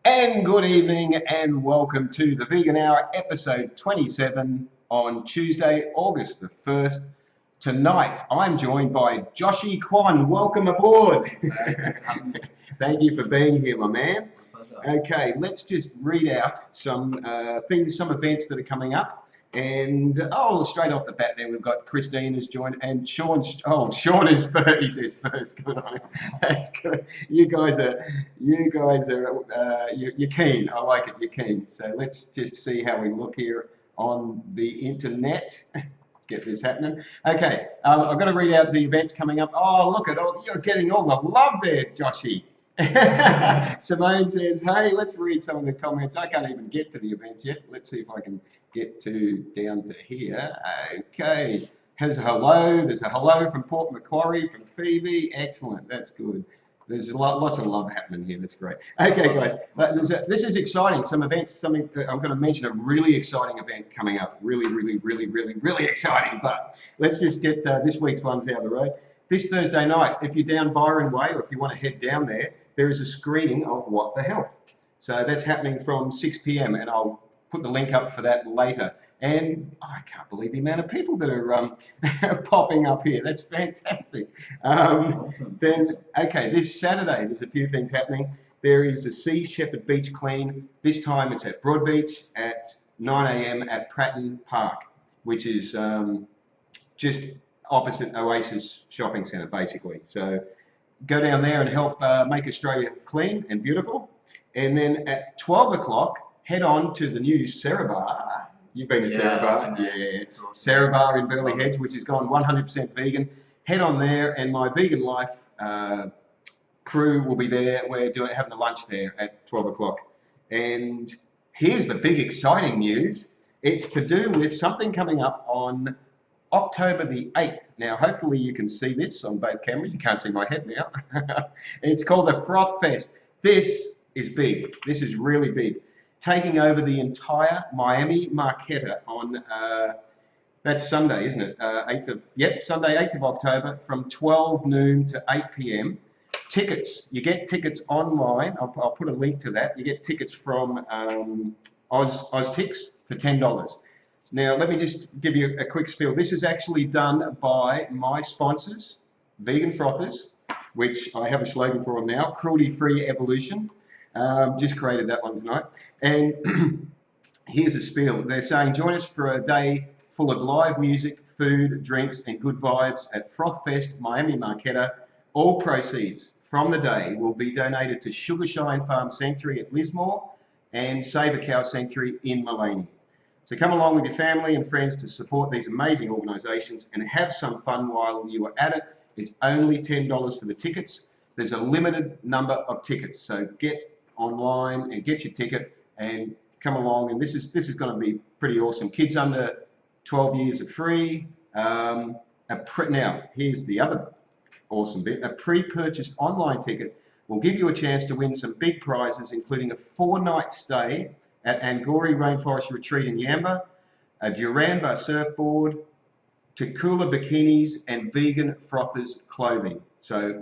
And good evening and welcome to the Vegan Hour episode 27 on Tuesday, August the 1st. Tonight I'm joined by Joshy Kwon. Welcome aboard. Thank you for being here, my man. Okay, let's just read out some some events that are coming up. And straight off the bat there, we've got Christine has joined, and Sean. Oh, Sean is first. He says first. Good on him. That's good. You're keen. I like it. You're keen. So let's just see how we look here on the internet. Get this happening. Okay, I've got to read out the events coming up. Oh, look at all, you're getting all the love there, Joshy. Simone says, hey, let's read some of the comments. I can't even get to the events yet. Let's see if I can get down to here. Okay, there's a hello from Port Macquarie, from Phoebe. Excellent, that's good. There's lots of love happening here. That's great. Okay, guys, this is exciting. Some events, I'm going to mention a really exciting event coming up. Really exciting. But let's just get this week's ones out of the road. This Thursday night, if you're down Byron Way or if you want to head down there is a screening of What the Health. So that's happening from 6 p.m. and I'll put the link up for that later. And I can't believe the amount of people that are popping up here. That's fantastic. Awesome. Okay, this Saturday, there's a few things happening. There is a Sea Shepherd Beach Clean. This time it's at Broadbeach at 9 a.m. at Pratton Park, which is just opposite Oasis Shopping Centre, basically. So go down there and help make Australia clean and beautiful. And then at 12 o'clock, head on to the new Sarah Bar. You've been to Sarah Bar? Yeah, it's awesome. Sarah Bar in Burleigh Heads, which has gone 100% vegan. Head on there, and my Vegan Life crew will be there. We're having a lunch there at 12 o'clock. And here's the big exciting news. It's to do with something coming up on October the 8th. Now, hopefully you can see this on both cameras. You can't see my head now. It's called the Froth Fest. This is big. This is really big. Taking over the entire Miami Marquetta on, that's Sunday, isn't it? Sunday, 8th of October from 12 noon to 8 p.m. Tickets, you get tickets online. I'll put a link to that. You get tickets from OzTix for $10. Now, let me just give you a quick spiel. This is actually done by my sponsors, Vegan Frothers, which I have a slogan for them now, Cruelty-Free Evolution. Just created that one tonight. And here's a spiel. They're saying, join us for a day full of live music, food, drinks, and good vibes at Froth Fest, Miami Marquetta. All proceeds from the day will be donated to Sugarshine Farm Sanctuary at Lismore and Save a Cow Sanctuary in Mullaney. So come along with your family and friends to support these amazing organisations and have some fun while you are at it. It's only $10 for the tickets. There's a limited number of tickets, so get online and get your ticket and come along. And this is going to be pretty awesome. Kids under 12 years are free. Now, here's the other awesome bit. A pre-purchased online ticket will give you a chance to win some big prizes, including a 4-night stay at Angori Rainforest Retreat in Yamba, a Duranbah surfboard, Takula bikinis, and vegan frothers clothing. So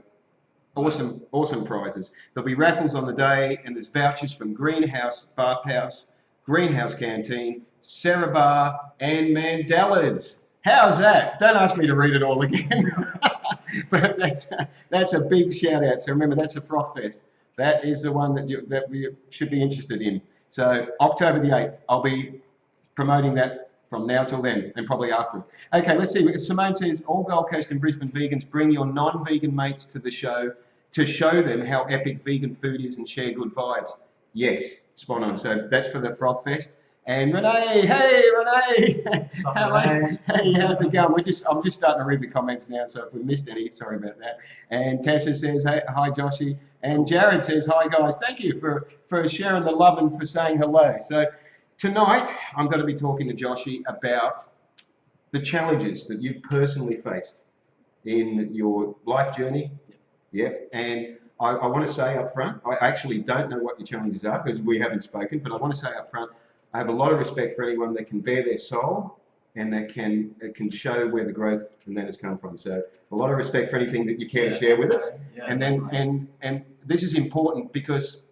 awesome prizes. There'll be raffles on the day, and there's vouchers from Greenhouse Bathhouse, Greenhouse Canteen, Sarah Bar, and Mandela's. How's that? Don't ask me to read it all again. But that's a big shout out. So remember, that's a Froth Fest. That is the one that we should be interested in. So October the 8th, I'll be promoting that from now till then, and probably after. Okay, let's see. Simone says, all Gold Coast and Brisbane vegans, bring your non-vegan mates to the show to show them how epic vegan food is and share good vibes. Yes, spot on. So that's for the Froth Fest. And Renee, hey Renee, hey, how's it going? I'm just starting to read the comments now, so if we missed any, sorry about that. And Tessa says, hey, hi Joshy, and Jared says, hi guys. Thank you for sharing the love and for saying hello. So tonight I'm going to be talking to Joshy about the challenges that you've personally faced in your life journey. Yep, and I want to say up front, I actually don't know what your challenges are because we haven't spoken, but I want to say up front, I have a lot of respect for anyone that can bear their soul and that can show where the growth and that has come from. So a lot of respect for anything that you care to share with us. Yeah, and then and this is important because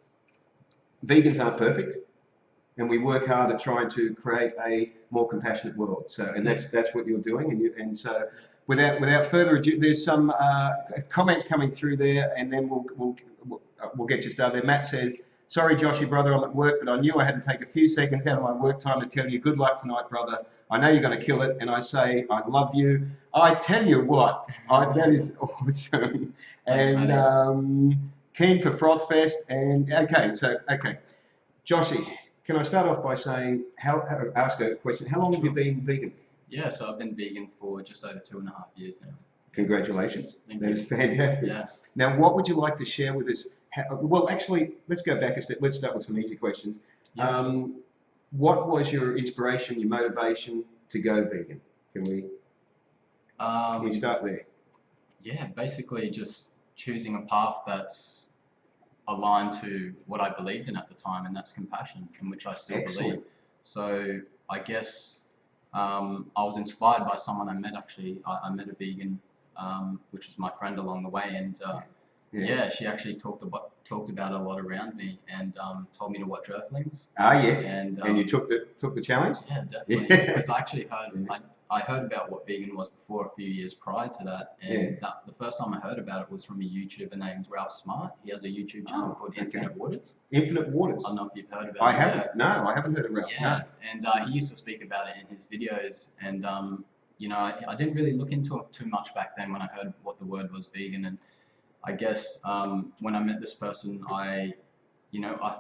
vegans aren't perfect, and we work hard at trying to create a more compassionate world. So, and that's what you're doing. And so, without further ado, there's some comments coming through there, and then we'll get you started. Matt says, "Sorry, Joshy, brother, I'm at work, but I knew I had to take a few seconds out of my work time to tell you good luck tonight, brother. I know you're going to kill it, and I say I love you. I tell you what, that is awesome." And keen for Froth Fest. And okay, Joshy, can I start off by saying, ask a question? How long have you been vegan? Yeah, so I've been vegan for just over 2.5 years now. Congratulations. Thank that you. is fantastic. Yeah. Now, what would you like to share with us? Well, actually, let's go back a step. Let's start with some easy questions. Yeah, sure. What was your inspiration, your motivation to go vegan? Can we start there? Yeah, basically just choosing a path that's aligned to what I believed in at the time, and that's compassion, in which I still believe. So I guess I was inspired by someone I met actually. I met a vegan, which was my friend along the way, and yeah, she actually talked about it a lot around me, and told me to watch Earthlings. Ah, yes. And you took the challenge? Yeah, definitely. Yeah. Because I actually heard I heard about what vegan was before a few years prior to that, and the first time I heard about it was from a YouTuber named Ralph Smart. He has a YouTube channel called Infinite Waters. Infinite Waters. I don't know if you've heard about it. I haven't. No, I haven't heard of Ralph. Yeah, no. And he used to speak about it in his videos, and you know, I didn't really look into it too much back then when I heard what the word was vegan, and I guess when I met this person, I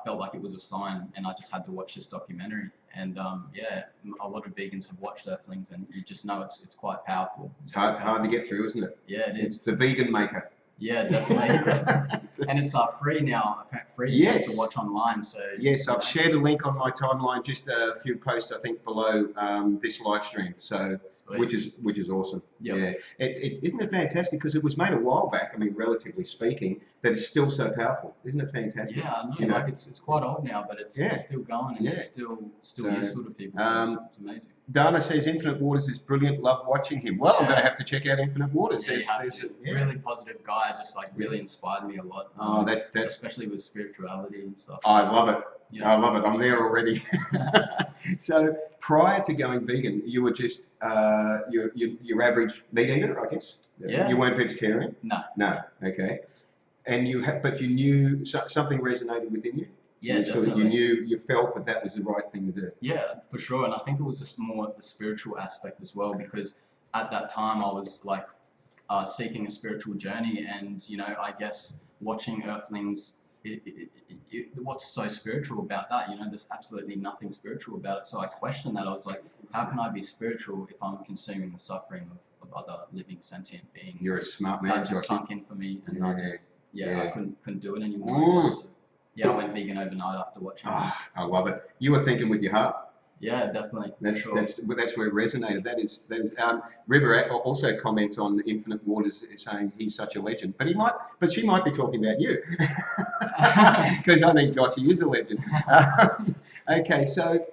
felt like it was a sign, and I just had to watch this documentary. And yeah, a lot of vegans have watched Earthlings, and you just know it's quite powerful. It's hard to get through, isn't it? Yeah, it is. It's the vegan maker. Yeah, definitely. And it's free now, free to watch online. So yes, I've shared a link on my timeline, just a few posts I think below this live stream. So which is awesome. Yep. Yeah, isn't it fantastic, because it was made a while back. I mean, relatively speaking, but it's still so powerful. Isn't it fantastic? Yeah, I know. Like it's quite old now, but it's still going, and it's still useful to people. So it's amazing. Dana says Infinite Waters is brilliant. Love watching him. Well, I'm going to have to check out Infinite Waters. Yeah, really positive guy. Just like really inspired me a lot. Especially with spirituality and stuff. I love it. Yeah. I love it. I'm there already. So prior to going vegan, you were just your average meat eater, I guess. Yeah. You weren't vegetarian. No. No. Okay. And but you knew something resonated within you. Yeah, definitely. You felt that was the right thing to do. Yeah, for sure. And I think it was just more the spiritual aspect as well, because at that time I was like seeking a spiritual journey, and I guess watching Earthlings, what's so spiritual about that? There's absolutely nothing spiritual about it. So I questioned that. I was like, how can I be spiritual if I'm consuming the suffering of other living sentient beings? You're a smart man, That just sunk in for me, and I couldn't do it anymore. So, yeah, I went vegan overnight after watching it. I love it. You were thinking with your heart. Yeah, definitely. That's where it resonated. That is. River also comments on Infinite Waters, saying he's such a legend. But she might be talking about you, because I think Joshy is a legend. Okay, so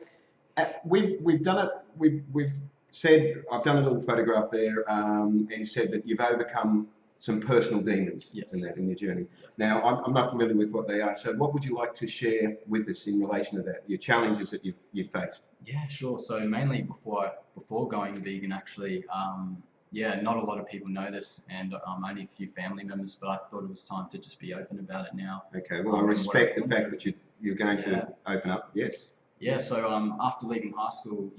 we've done it. We've said, I've done a little photograph there, and said that you've overcome some personal demons in your journey. Now, I'm not familiar with what they are, so what would you like to share with us in relation to that, your challenges that you've faced? Yeah, sure. So mainly before going vegan, actually, not a lot of people know this, and only a few family members, but I thought it was time to just be open about it now. Okay, well, I respect the fact that you're going to open up, yes. Yeah, so after leaving high school,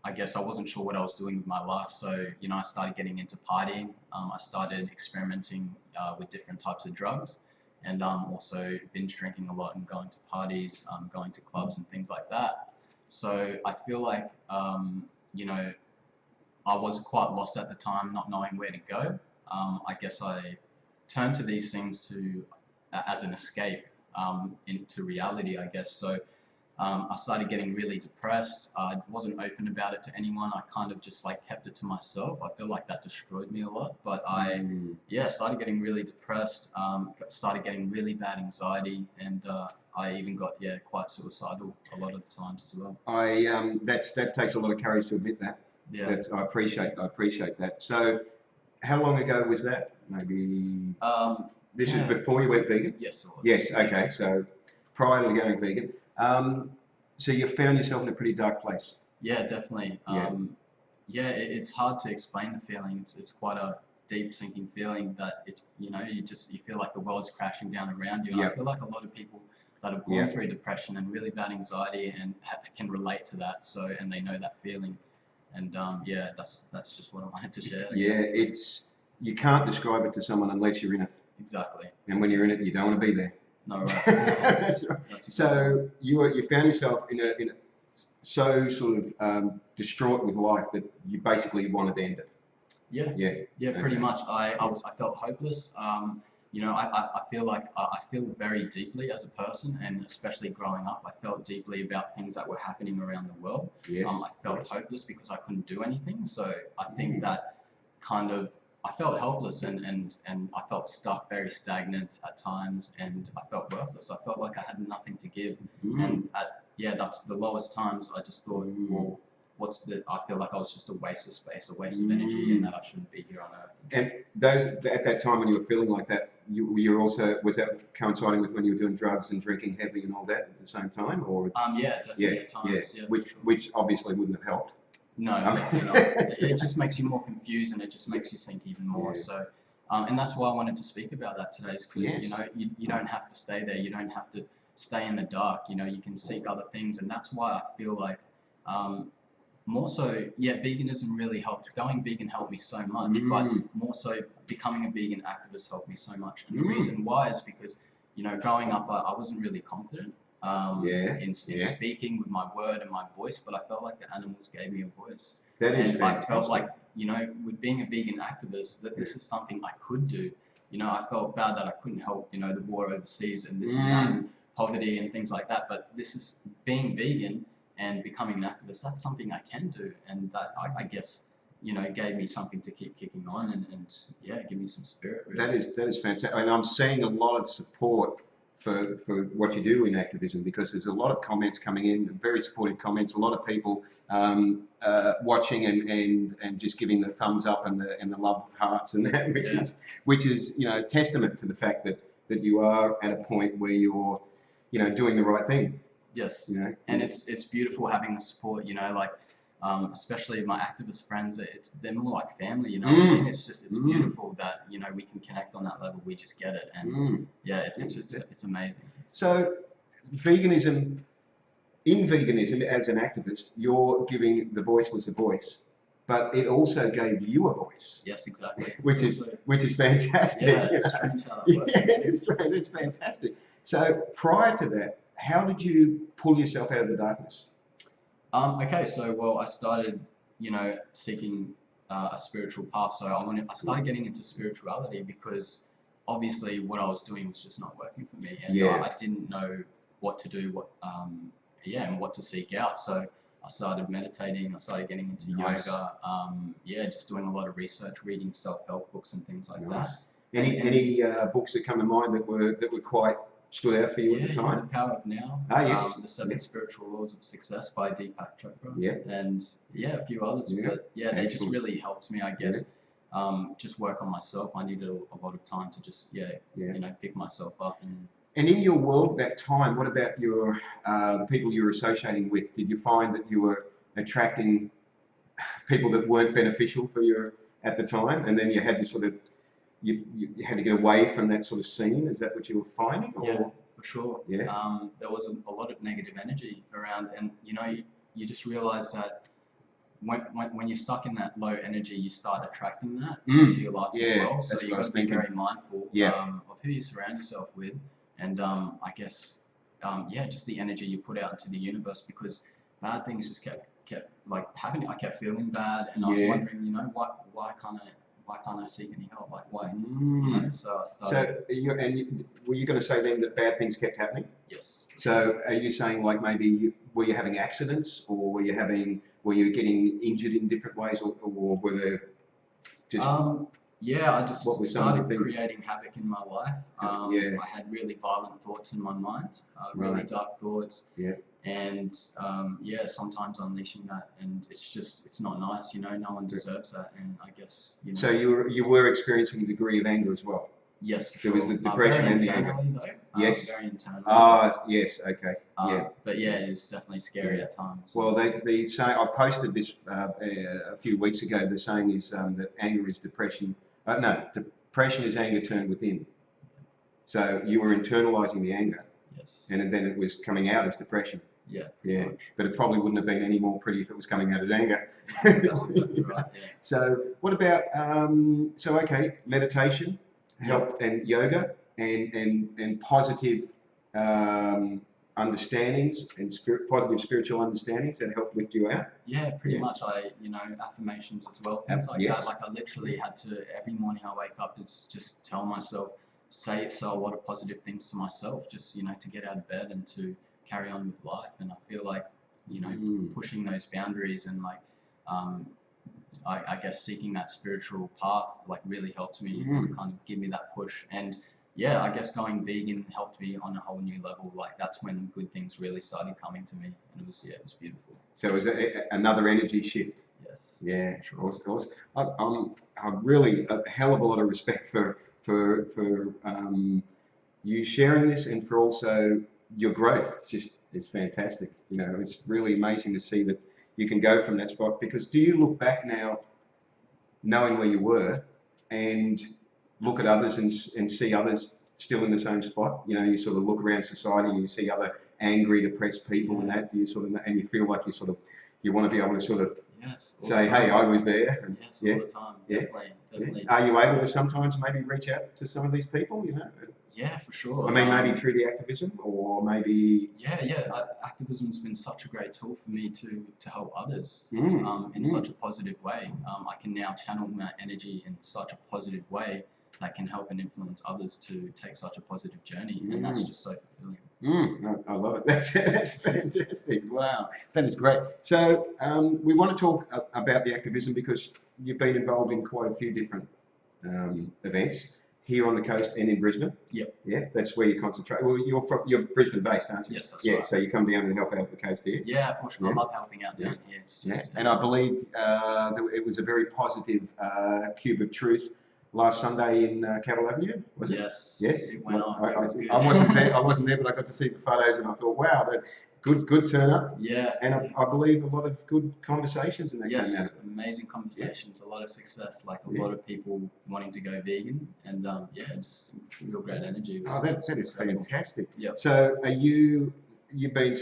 I guess I wasn't sure what I was doing with my life, so I started getting into partying. I started experimenting with different types of drugs, and also binge drinking a lot and going to parties, going to clubs and things like that. So I feel like I was quite lost at the time, not knowing where to go. I guess I turned to these things as an escape into reality, I guess. So I started getting really depressed. I wasn't open about it to anyone. I kind of just kept it to myself. I feel like that destroyed me a lot. But I started getting really depressed, started getting really bad anxiety, and I even got quite suicidal a lot of the times as well. That takes a lot of courage to admit that. Yeah. I appreciate that. So how long ago was that? Maybe this is before you went vegan? Yes, it was. Yes, okay. So prior to going vegan. So you found yourself in a pretty dark place. Yeah, definitely. Yeah. Yeah, it's hard to explain the feeling. It's quite a deep sinking feeling that it's, you know, you feel like the world's crashing down around you. And I Yep. feel like a lot of people that have gone Yep. through depression and really bad anxiety and can relate to that. So, and they know that feeling. And yeah, that's just what I wanted to share, I Yeah, guess. you can't describe it to someone unless you're in it. Exactly. And when you're in it, you don't want to be there. No, right. That's right. That's exactly. So you found yourself in a so sort of distraught with life that you basically wanted to end it. Yeah. Yeah. Yeah, pretty Okay. much. I felt hopeless. You know, I feel like I feel very deeply as a person, and especially growing up, I felt deeply about things that were happening around the world. Yes. I felt hopeless because I couldn't do anything. So I think that kind of I felt helpless and I felt stuck, very stagnant at times, and I felt worthless. I felt like I had nothing to give. And that's the lowest times. I just thought, well, I feel like I was just a waste of space, a waste of energy, and that I shouldn't be here on Earth. And at that time when you were feeling like that, you also, was that coinciding with when you were doing drugs and drinking heavy and all that at the same time, or? Yeah, definitely at times. Yeah, which obviously wouldn't have helped. No, definitely not. It just makes you more confused, and it just makes you sink even more. Yeah. So, and that's why I wanted to speak about that today, is because Yes. you know you don't have to stay there. You don't have to stay in the dark. You know, you can seek other things, and that's why I feel like more so, yeah, veganism really helped. Going vegan helped me so much, but more so becoming a vegan activist helped me so much. And the reason why is because, you know, growing up, I wasn't really confident in speaking with my word and my voice, but I felt like the animals gave me a voice. That is And fantastic. I felt like, you know, with being a vegan activist, that this is something I could do. You know, I felt bad that I couldn't help, you know, the war overseas and this and that, and poverty and things like that. But this is being vegan and becoming an activist. That's something I can do, and that I guess, you know, gave me something to keep kicking on and yeah, give me some spirit. Really. That is fantastic, and I'm seeing a lot of support for what you do in activism, because there's a lot of comments coming in, very supportive comments. A lot of people watching and just giving the thumbs up and the love hearts and that, which is you know, testament to the fact that you are at a point where you're, you know, doing the right thing. Yes, you know? And it's beautiful having the support. You know, like especially my activist friends. They're more like family. You know, what I mean? It's beautiful that, you know, we can connect on that level. We just get it, and yeah, it's amazing. So, veganism, as an activist, you're giving the voiceless a voice, but it also gave you a voice. Yes, exactly. Which is fantastic. Yeah, it's strange how that works. Yeah, it's fantastic. So prior to that, how did you pull yourself out of the darkness? Okay, so well, I started, you know, seeking a spiritual path. So I started getting into spirituality because obviously what I was doing was just not working for me, and I didn't know what to do, and what to seek out. So I started meditating. I started getting into yoga. Just doing a lot of research, reading self-help books and things like that. Any books that come to mind that were quite stood out for you at the time? The Power of Now. Yes. The Seven Spiritual Laws of Success by Deepak Chopra. Yeah. And a few others. Yeah. But they just really helped me, I guess. Just work on myself. I needed a lot of time to just you know, pick myself up. And in your world at that time, what about your the people you were associating with? Did you find that you were attracting people that weren't beneficial for you at the time, and then you had to sort of you had to get away from that sort of scene? Is that what you were finding? Or? Yeah, for sure. Yeah. There was a lot of negative energy around, and you know, you just realize that when you're stuck in that low energy, you start attracting that into your life as well. So you've got to be very mindful of who you surround yourself with, and I guess just the energy you put out into the universe, because bad things just kept like happening. I kept feeling bad, and I was wondering, you know, why can't I seek any help? Like, why? You know, so I started. So, were you going to say then that bad things kept happening? Yes. So, are you saying like maybe were you having accidents, or were you getting injured in different ways, or were there just? I just started creating havoc in my life. I had really violent thoughts in my mind, really dark thoughts. Yeah. And sometimes unleashing that, and it's not nice, you know. No one deserves that, and I guess, you know. So you were experiencing a degree of anger as well. Yes, for There sure. was the depression very and the anger. internally though. Yes. Very internally. Yes, okay, yeah. But yeah, it's definitely scary Yeah. at times. Well, the saying, I posted this a few weeks ago. The saying is that anger is depression. No, depression is anger turned within. So you were internalizing the anger, Yes. and then it was coming out as depression. Yeah. Yeah, Much. but it probably wouldn't have been any more pretty if it was coming out as anger. That's exactly right. Yeah. So what about okay, meditation, help, and yoga, and positive um, understandings and positive spiritual understandings that help lift you out. Yeah, pretty Yeah. much. Affirmations as well, things like Yes. that. Like I literally had to, every morning I wake up is just tell myself, say a lot of positive things to myself, just, to get out of bed and to carry on with life. And I feel like, pushing those boundaries and like, I guess seeking that spiritual path like really helped me and kind of give me that push. And yeah, I guess going vegan helped me on a whole new level. Like that's when good things really started coming to me, and it was beautiful. So it was another energy shift. Yes. Yeah, awesome. I'm really a hell of a lot of respect for you sharing this and for also your growth. Just it's fantastic. It's really amazing to see that you can go from that spot. Because do you look back now, knowing where you were, and look at others and see others still in the same spot? You sort of look around society and you see other angry, depressed people and that. Do you sort of, and you feel like you want to be able to sort of say, hey, I was there. And, yes, all the time. Definitely. Yeah. Are you able to sometimes maybe reach out to some of these people? Yeah, for sure. I mean, maybe through the activism, or maybe. Yeah. Activism's been such a great tool for me to help others in such a positive way. I can now channel my energy in such a positive way that can help and influence others to take such a positive journey, and that's just so fulfilling. I love it. That's fantastic. Wow, that is great. So we want to talk about the activism because you've been involved in quite a few different events here on the coast and in Brisbane. Yep. Yeah, that's where you concentrate. Well, you're Brisbane based, aren't you? Yes, that's right. So you come down and help out the coast here. Yeah, for sure. I love helping out down here. It's just, And I believe it was a very positive Cube of Truth last Sunday in Cavill Avenue, was it? Yes. Yes. It went off. It was good. I wasn't there. But I got to see the photos, and I thought, wow, that good turn up. Yeah. And I believe a lot of good conversations in that came out. Yes, amazing conversations, a lot of success, like a lot of people wanting to go vegan, and just real great energy. That is fantastic. Yep. So you've been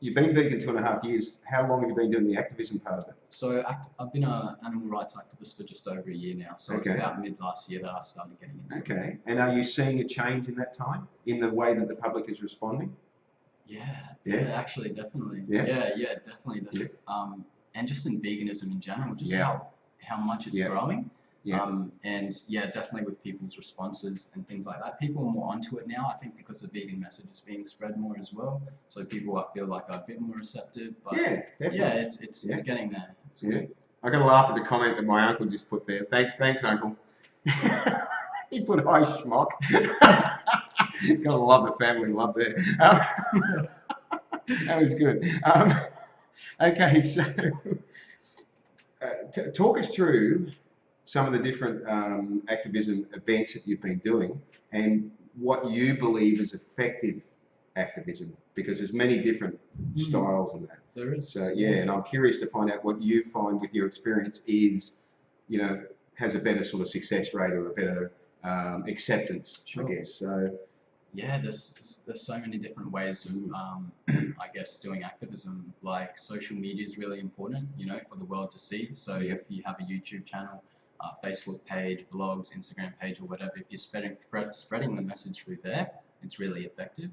vegan 2.5 years. How long have you been doing the activism part of it? So I've been an animal rights activist for just over a year now. So it's about mid last year that I started getting into it. Okay. And are you seeing a change in that time in the way that the public is responding? Yeah, actually, definitely. Yeah, definitely. This, and just in veganism in general, just how much it's growing. Yeah. And definitely with people's responses and things like that. People are more onto it now, I think, because the vegan message is being spread more as well. So people, I feel like, are a bit more receptive. But definitely. It's getting there. It's good. I got to laugh at the comment that my uncle just put there. Thanks, uncle. He put, "Hi, schmuck." Gotta love the family love there. That was good. Okay, so talk us through some of the different activism events that you've been doing and what you believe is effective activism, because there's many different styles in that. There is. So and I'm curious to find out what you find with your experience is, has a better sort of success rate or a better acceptance, I guess. So. Yeah, there's so many different ways of, I guess, doing activism. Like social media is really important, for the world to see. So if you have a YouTube channel, Facebook page, blogs, Instagram page, or whatever, if you're spreading the message through there, it's really effective.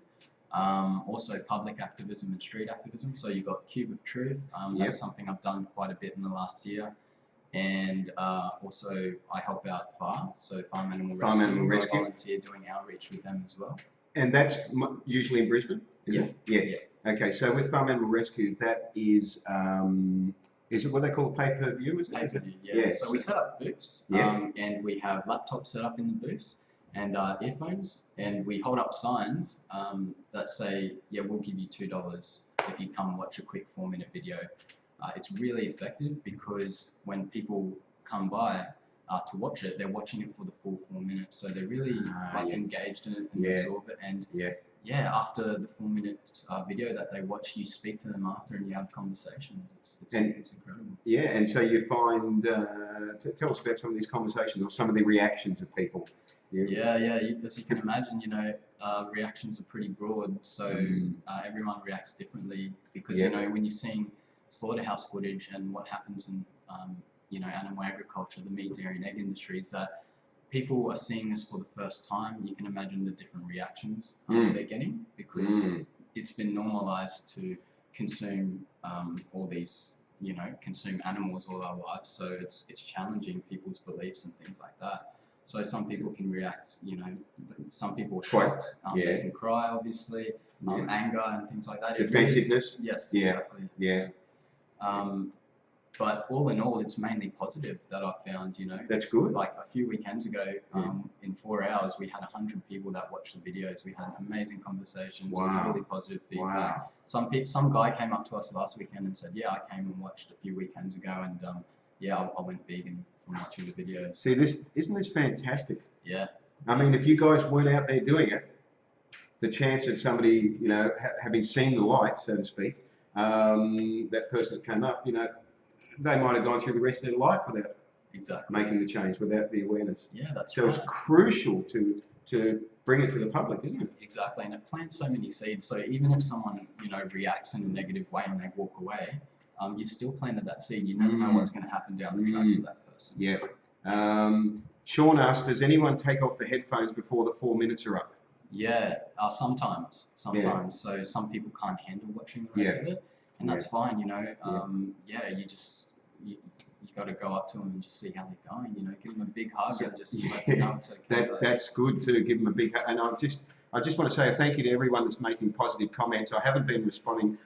Also public activism and street activism. So you've got Cube of Truth. That's something I've done quite a bit in the last year. And also I help out FAR, so Farm Animal Rescue. I volunteer doing outreach with them as well. And that's usually in Brisbane? Yes. Yeah. Okay, so with Farm Animal Rescue, that is it what they call a pay-per-view, is it? Pay-per-view, Yes. So we set up booths, and we have laptops set up in the booths, and earphones, and we hold up signs that say, we'll give you $2 if you come watch a quick 4-minute video. It's really effective because when people come by, to watch it, they're watching it for the full 4 minutes. So they're really like engaged in it and absorb it. And yeah, after the 4 minute video that they watch, you speak to them after and you have conversations. It's incredible. Yeah, and so you find, tell us about some of these conversations or some of the reactions of people. Yeah. As you can imagine, reactions are pretty broad. So everyone reacts differently because, when you're seeing slaughterhouse footage and what happens in, animal agriculture, the meat, dairy and egg industries, that people are seeing this for the first time. You can imagine the different reactions they're getting because it's been normalized to consume all these, consume animals all our lives. So it's challenging people's beliefs and things like that. So some people can react, some people are shocked, they can cry, obviously, anger and things like that. Defensiveness? Yes, yeah. Exactly. Yeah. But all in all, it's mainly positive that I found, That's good. Like a few weekends ago, in 4 hours, we had 100 people that watched the videos. We had amazing conversations. Wow. It was really positive feedback. Wow. Some guy came up to us last weekend and said, yeah, I came and watched a few weekends ago and I went vegan from watching the video. See, isn't this fantastic? Yeah. I mean, if you guys weren't out there doing it, the chance of somebody, having seen the light, so to speak, that person that came up, they might have gone through the rest of their life without making the change, without the awareness. Yeah, that's so right. So it's crucial to bring it to the public, isn't it? Exactly, and it plants so many seeds. So even if someone, reacts in a negative way and they walk away, you've still planted that seed. You never know what's going to happen down the track with that person. Yeah. Sean asked, does anyone take off the headphones before the 4 minutes are up? Yeah, sometimes. Yeah. So some people can't handle watching the rest of it. And that's fine, you got to go up to them and just see how they're going, give them a big hug and just let them know it's okay. That's good to give them a big hug. And I just want to say a thank you to everyone that's making positive comments. We haven't been responding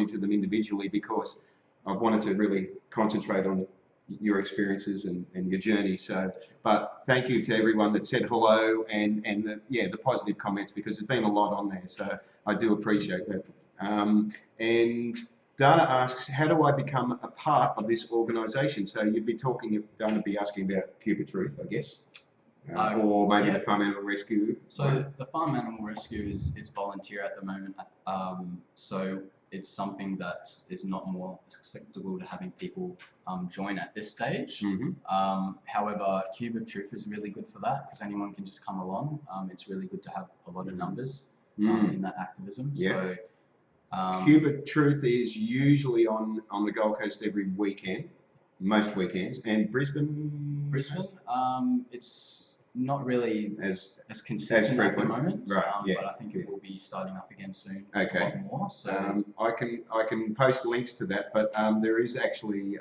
to them individually because I've wanted to really concentrate on your experiences and your journey. So, but thank you to everyone that said hello and the positive comments because there's been a lot on there. So I do appreciate that. And Dana asks, how do I become a part of this organisation? So you'd be Dana be asking about Cuba Truth, I guess, or maybe the Farm Animal Rescue. So the Farm Animal Rescue is volunteer at the moment. So it's something that is not more acceptable to having people join at this stage. However, Cuba Truth is really good for that because anyone can just come along. It's really good to have a lot of numbers in that activism. So. Cuba Truth is usually on the Gold Coast every weekend, most weekends, and Brisbane. It's not really as consistent at the moment, right? But I think it will be starting up again soon. Okay. A lot more. So I can post links to that, but there is actually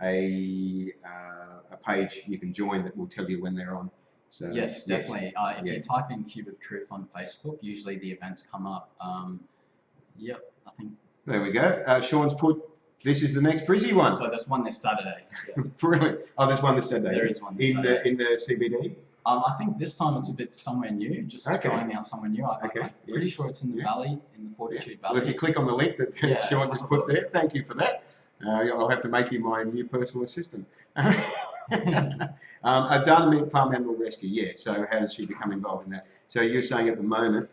a page you can join that will tell you when they're on. So, yes, definitely. If you type in Cube of Truth on Facebook, usually the events come up. Yep, I think. There we go. Sean's put, this is the next Brizzy one. So there's one this Saturday. Yeah. Brilliant. Oh, there's one this Saturday. There is one this Saturday. In the CBD? I think this time it's a bit somewhere new, just trying out somewhere new. I'm pretty sure it's in the valley, in the Fortitude Valley. Well, if you click on the link that Sean just put there, thank you for that. I'll have to make you my new personal assistant. Dana meant Farm Animal Rescue, so how does she become involved in that? So you're saying at the moment,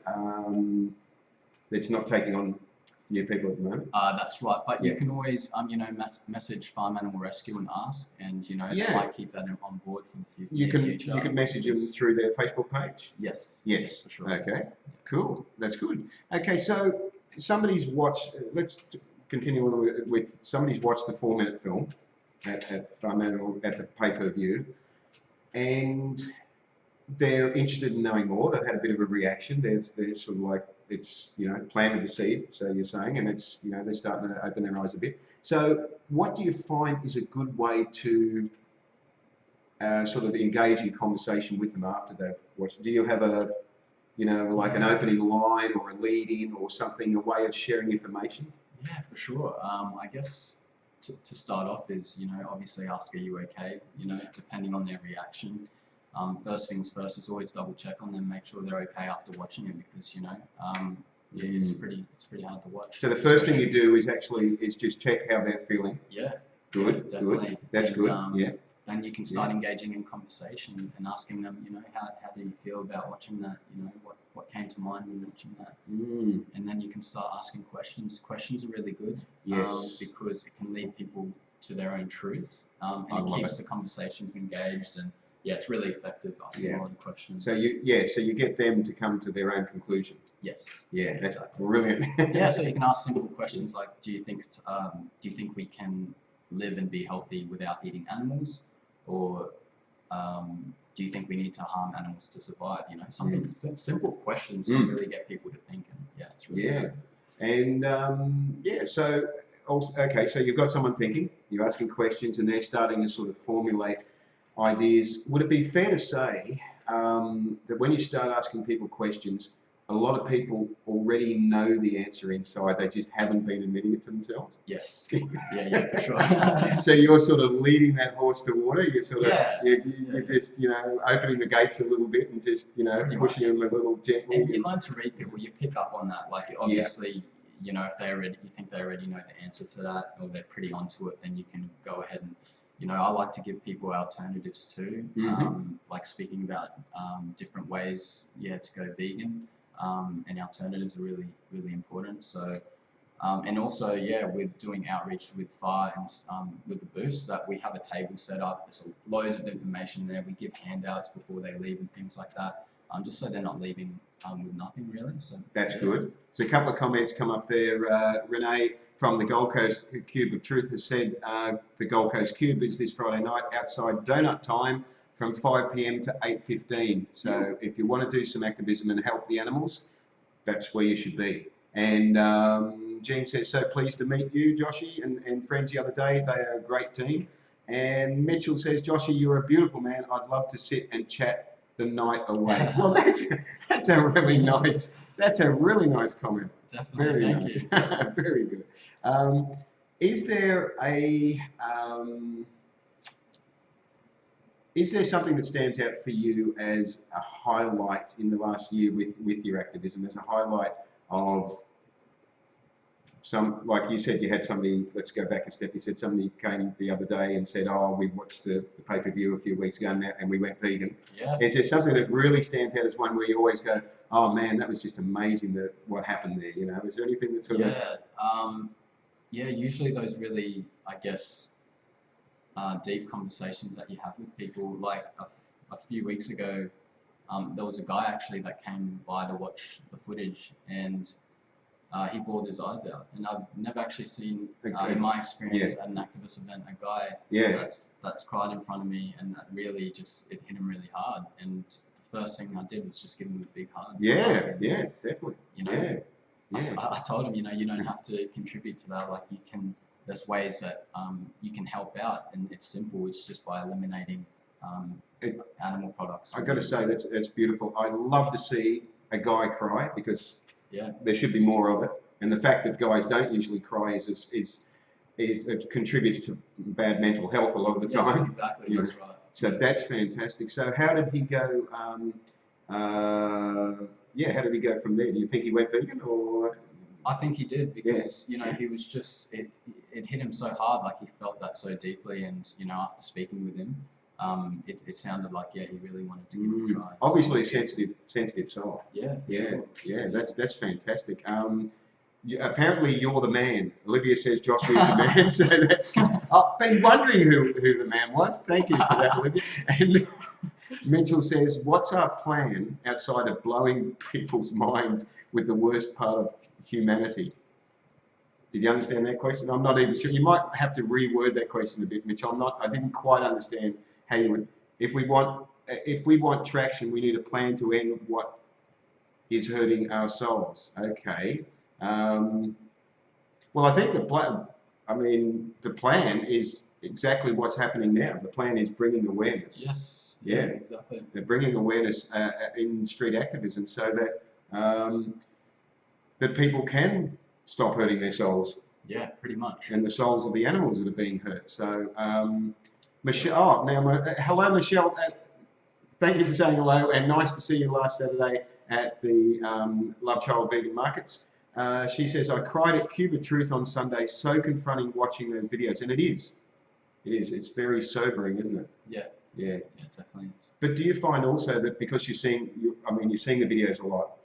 it's not taking on new people at the moment? That's right, but you can always, message Farm Animal Rescue and ask, and, they might keep that on board for the future. You can message them through their Facebook page? Yes. Yes. For sure. Okay, cool. That's good. Okay, so somebody's watched, let's continue on with somebody's watched the 4-minute film at Farm Animal, at the pay-per-view, and they're interested in knowing more. They've had a bit of a reaction. They're sort of like, it's, planted the seed, so you're saying, and it's, they're starting to open their eyes a bit. So what do you find is a good way to sort of engage in conversation with them after they've watched? Do you have a, like an opening line or a lead in or something, a way of sharing information? Yeah, for sure. I guess to start off is, obviously ask, are you okay? Depending on their reaction. First things first is always double check on them, make sure they're okay after watching it because, it's pretty hard to watch. So the first thing you do is just check how they're feeling. Yeah. Good, definitely. good. That's good, yeah. then you can start engaging in conversation and asking them, you know, how do you feel about watching that? You know, what came to mind when watching that? And then you can start asking questions. Questions are really good, because it can lead people to their own truth, and it keeps the conversations engaged, and yeah, it's really effective asking a lot of questions. So you get them to come to their own conclusion. Yes. Yeah, that's brilliant. Yeah, so you can ask simple questions like, do you think we can live and be healthy without eating animals, or do you think we need to harm animals to survive? You know, something simple questions can really get people to think, and yeah, it's really good. And so also, okay, so you've got someone thinking, you're asking questions, and they're starting to sort of formulate ideas. Would it be fair to say that when you start asking people questions, a lot of people already know the answer inside, they just haven't been admitting it to themselves? Yes. Yeah, for sure. So you're sort of leading that horse to water. You're sort of you're just, you know, opening the gates a little bit and just, you know, pushing them a little gently. And you learn to read people. You pick up on that. Like obviously, you know, if you think they already know the answer to that, or they're pretty onto it, then you can go ahead and, you know, I like to give people alternatives too, like speaking about different ways, to go vegan, and alternatives are really, really important. So, and also, with doing outreach with FAR and with the booths, that we have a table set up. There's loads of information there. We give handouts before they leave and things like that, just so they're not leaving with nothing really. So that's good. So a couple of comments come up there. Renee from the Gold Coast Cube of Truth has said the Gold Coast Cube is this Friday night outside donut time from 5 p.m. to 8:15. So if you want to do some activism and help the animals, that's where you should be. And Jean says, so pleased to meet you, Joshy, and friends the other day. They are a great team. And Mitchell says, Joshy, you're a beautiful man. I'd love to sit and chat the night away. Well, that's a really nice comment. Definitely, very thank nice. you. Very good. Is there something that stands out for you as a highlight in the last year with your activism, as a highlight of some, like you said, you had somebody, let's go back a step, you said somebody came the other day and said, oh, we watched the pay-per-view a few weeks ago and we went vegan. Yeah. Is there something that really stands out as one where you always go, oh man, that was just amazing what happened there, you know? Is there anything that sort of... Usually those really, I guess, deep conversations that you have with people. Like a few weeks ago, there was a guy actually that came by to watch the footage, and he bawled his eyes out. And I've never actually seen, in my experience at an activist event, a guy that's cried in front of me, and that really it hit him really hard. And the first thing I did was just give him a big hug. Yeah, definitely. You know, I told him, you know, you don't have to contribute to that. Like there's ways that you can help out, and it's simple. It's just by eliminating animal products. I've got to say that's beautiful. I love to see a guy cry, because there should be more of it. And the fact that guys don't usually cry it contributes to bad mental health a lot of the time. Yes, exactly. That's right. So that's fantastic. So how did he go? How did he go from there? Do you think he went vegan, or? I think he did, because you know, he was just it hit him so hard, like he felt that so deeply, and you know, after speaking with him, it sounded like he really wanted to give it a try. Obviously, sensitive soul. Yeah. That's fantastic. Apparently, you're the man. Olivia says Joshua is the man, so that's. I've been wondering who the man was. Thank you for that, Olivia. And Mitchell says, what's our plan outside of blowing people's minds with the worst part of humanity? Did you understand that question? I'm not even sure. You might have to reword that question a bit, Mitch. I didn't quite understand how you would. If we want traction, we need a plan to end what is hurting our souls. Okay. Well, I think the plan is exactly what's happening now. The plan is bringing awareness. Yes. Yeah, exactly. They're bringing awareness in street activism, so that that people can stop hurting their souls. Yeah, pretty much. And the souls of the animals that are being hurt. So, Michelle. Hello, Michelle. Thank you for saying hello, and nice to see you last Saturday at the Love Child Vegan Markets. She says, I cried at Cube of Truth on Sunday, so confronting watching those videos, and it is. It is. It's very sobering, isn't it? Yeah, Yeah. yeah, definitely is. But do you find also that because I mean, you're seeing the videos a lot,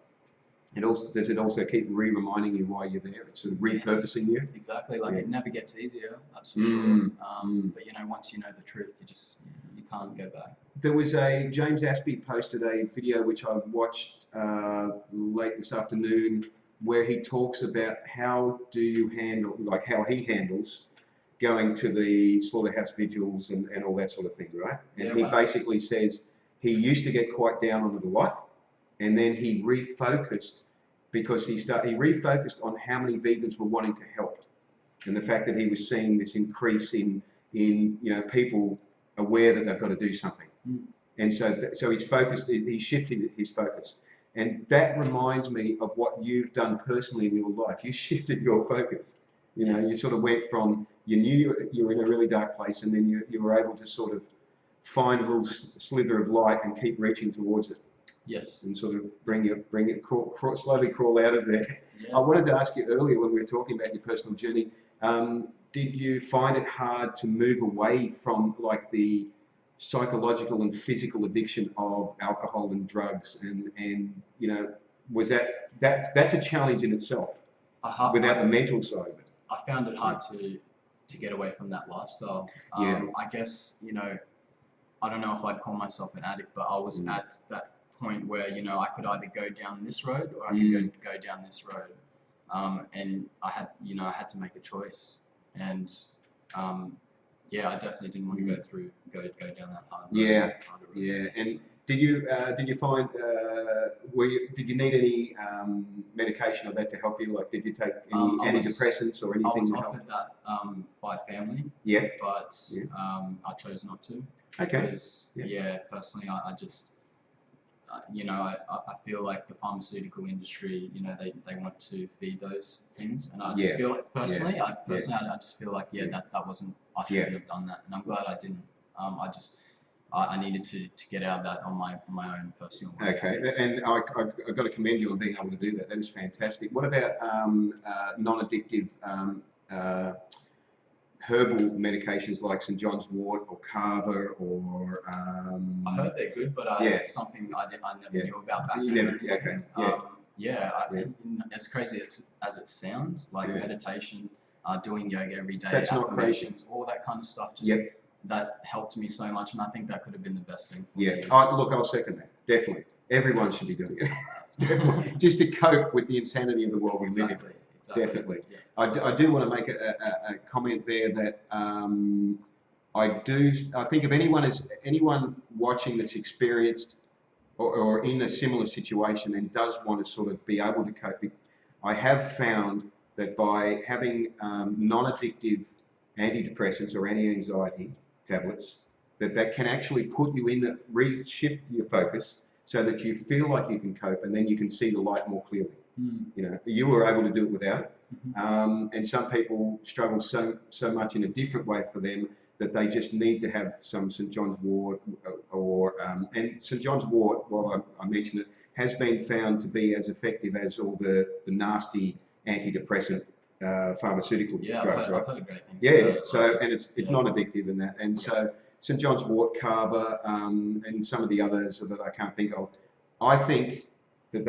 does it also keep reminding you why you're there? It's sort of Yes, repurposing you? exactly. Like Yeah. it never gets easier, that's for sure. Mm, mm. But you know, once you know the truth, you can't go back. There was James Aspey posted a video which I watched late this afternoon where he talks about how do you handle, like how he handles going to the slaughterhouse vigils and all that sort of thing, right? And Yeah, he wow. basically says he used to get quite down on it a lot, and then he refocused because he refocused on how many vegans were wanting to help, and the fact that he was seeing this increase in people aware that they've got to do something, and so he shifted his focus, and that reminds me of what you've done personally in your life. You shifted your focus. You sort of went from you knew you were in a really dark place, and then you were able to sort of find a little slither of light and keep reaching towards it. Yes. And sort of slowly crawl out of there. Yeah. I wanted to ask you earlier when we were talking about your personal journey, did you find it hard to move away from like the psychological and physical addiction of alcohol and drugs, and was that's a challenge in itself without the mental side of it? I found it hard to get away from that lifestyle. I guess, I don't know if I'd call myself an addict, but I was at that point where, I could either go down this road or I could go down this road. And I had to make a choice. And yeah, I definitely didn't want to go down that hard road. Yeah. And did you find did you need any medication or that to help you? Like, did you take any antidepressants or anything? I was offered that by family. Yeah. But I chose not to. Okay. Because personally, I just I feel like the pharmaceutical industry, they want to feed those things, and I just feel like personally, I just feel like that wasn't, I shouldn't have done that, and I'm glad I didn't. I needed to get out of that on my own personal way. Okay, and I've got to commend you on being able to do that. That is fantastic. What about non-addictive herbal medications like St. John's wort or kava or? I heard they're good, but it's something I never knew about back then. Okay. As crazy as it sounds, like meditation, doing yoga every day, that's not crazy. All that kind of stuff. That helped me so much, and I think that could have been the best thing for me. Look, I'll second that. Definitely, everyone should be doing it. Definitely, just to cope with the insanity of the world we live in. Exactly. Definitely. Yeah. I do want to make a comment there that I think if anyone watching that's experienced or in a similar situation and does want to sort of be able to cope, I have found that by having non-addictive antidepressants or anti-anxiety tablets, that can actually put you shift your focus so that you feel like you can cope, and then you can see the light more clearly. You were able to do it without it, and some people struggle so much in a different way for them that they just need to have some St. John's wort and St. John's wort, while I mention it, has been found to be as effective as all the nasty antidepressant pharmaceutical drugs, right? I've heard great things. And it's non-addictive in that, and so St. John's wort, kava, and some of the others that I can't think of, I think that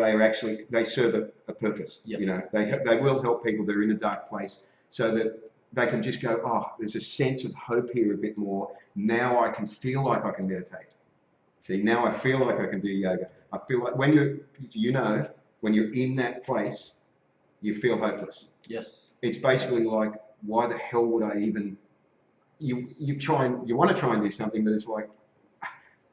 they serve a purpose. Yes. They will help people that are in a dark place, so that they can just go, oh, there's a sense of hope here a bit more. Now I can feel like I can meditate. See, now I feel like I can do yoga. I feel like when you're in that place, you feel hopeless. Yes. It's basically like, why the hell would I even? You want to try and do something, but it's like,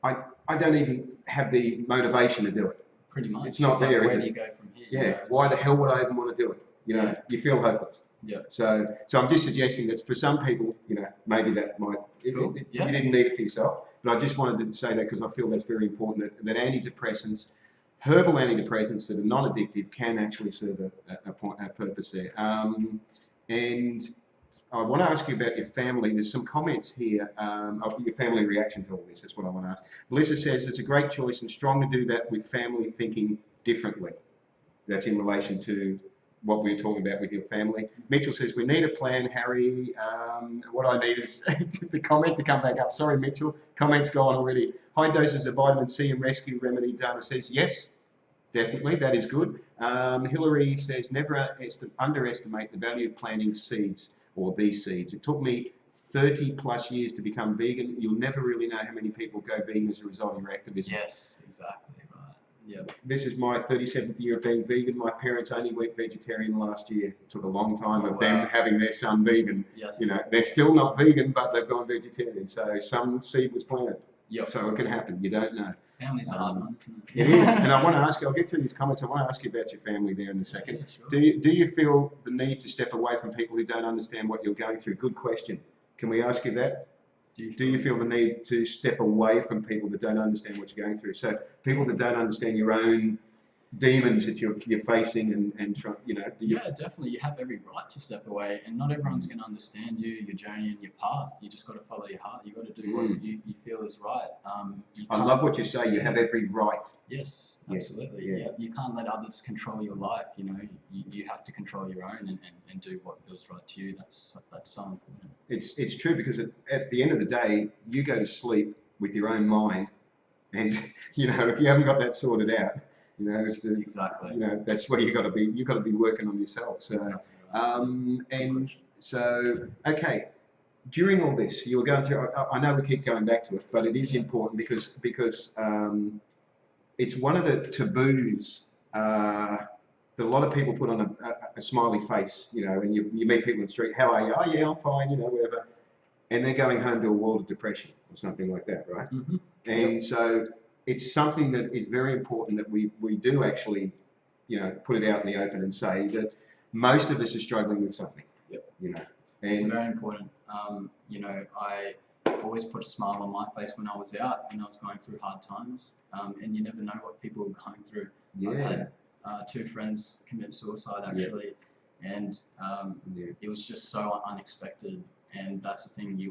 I don't even have the motivation to do it. Pretty much. It's not there. Where do you go from here? Yeah. Why the hell would I even want to do it? You feel hopeless. Yeah. So I'm just suggesting that for some people, maybe that might. Cool. You didn't need it for yourself, but I just wanted to say that because I feel that's very important. That antidepressants, herbal antidepressants that are non-addictive, can actually serve a purpose there. And I want to ask you about your family. There's some comments here of your family reaction to all this. That's what I want to ask. Melissa says it's a great choice and strong to do that with family thinking differently. That's in relation to what we were talking about with your family. Mitchell says, we need a plan, Harry. What I need is the comment to come back up. Sorry, Mitchell. Comment's gone already. High doses of vitamin C and rescue remedy. Dana says, yes, definitely. That is good. Hillary says, never underestimate the value of planting seeds or these seeds. It took me 30 plus years to become vegan. You'll never really know how many people go vegan as a result of your activism. Yes, exactly right. Yeah. This is my 37th year of being vegan. My parents only went vegetarian last year. It took a long time of them having their son vegan. Yes. You know, they're still not vegan, but they've gone vegetarian. So some seed was planted. Yep. So it can happen. You don't know. Family's a hard one, isn't it? It is. And I want to ask you, I'll get through these comments. I want to ask you about your family there in a second. Yeah, sure. Do you feel the need to step away from people who don't understand what you're going through? Good question. Can we ask you that? Do you feel the need to step away from people that don't understand what you're going through? So people that don't understand your own demons that you're facing and try, you know. Yeah, definitely. You have every right to step away, and not everyone's going to understand you, your journey, and your path. You just got to follow your heart. You got to do what you feel is right. I love what you say. You have every right. Yes, Yeah, absolutely. yeah. Yeah. You can't let others control your life. You know, you have to control your own and do what feels right to you. That's so important. It's true, because at the end of the day, you go to sleep with your own mind, and you know, if you haven't got that sorted out, you know, Exactly. You know, that's where you got to be. You got to be working on yourself. So, exactly right. and so, okay. During all this, you were going through. I know we keep going back to it, but it is important because it's one of the taboos that a lot of people put on a smiley face. You know, and you meet people in the street. How are you? Oh yeah, I'm fine. You know, whatever. And they're going home to a world of depression or something like that, right? Mm-hmm. And so it's something that is very important that we do actually, you know, put it out in the open and say that most of us are struggling with something. Yep. You know, It's very important. You know, I always put a smile on my face when I was out, when I was going through hard times. And you never know what people are going through. Yeah. I've had 2 friends commit suicide actually, and it was just so unexpected. And that's the thing, you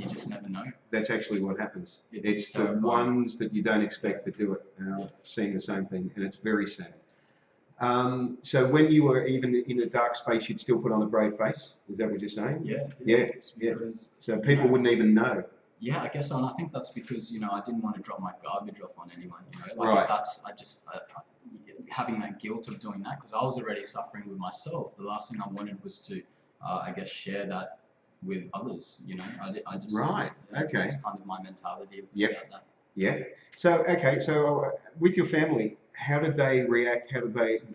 just never know. That's actually what happens. It's the terrifying. ones that you don't expect that do it. And I've seen the same thing, and it's very sad. So when you were even in a dark space, you'd still put on a brave face? Is that what you're saying? Yeah. Yeah. Because, so people wouldn't even know. Yeah, I guess so. And I think that's because, you know, I didn't want to drop my garbage off on anyone, you know. Right. Having that guilt of doing that, because I was already suffering with myself. The last thing I wanted was to, I guess, share that with others, you know. I just... Right, okay. That's kind of my mentality about that. Yeah. So, okay, so with your family, how did they react?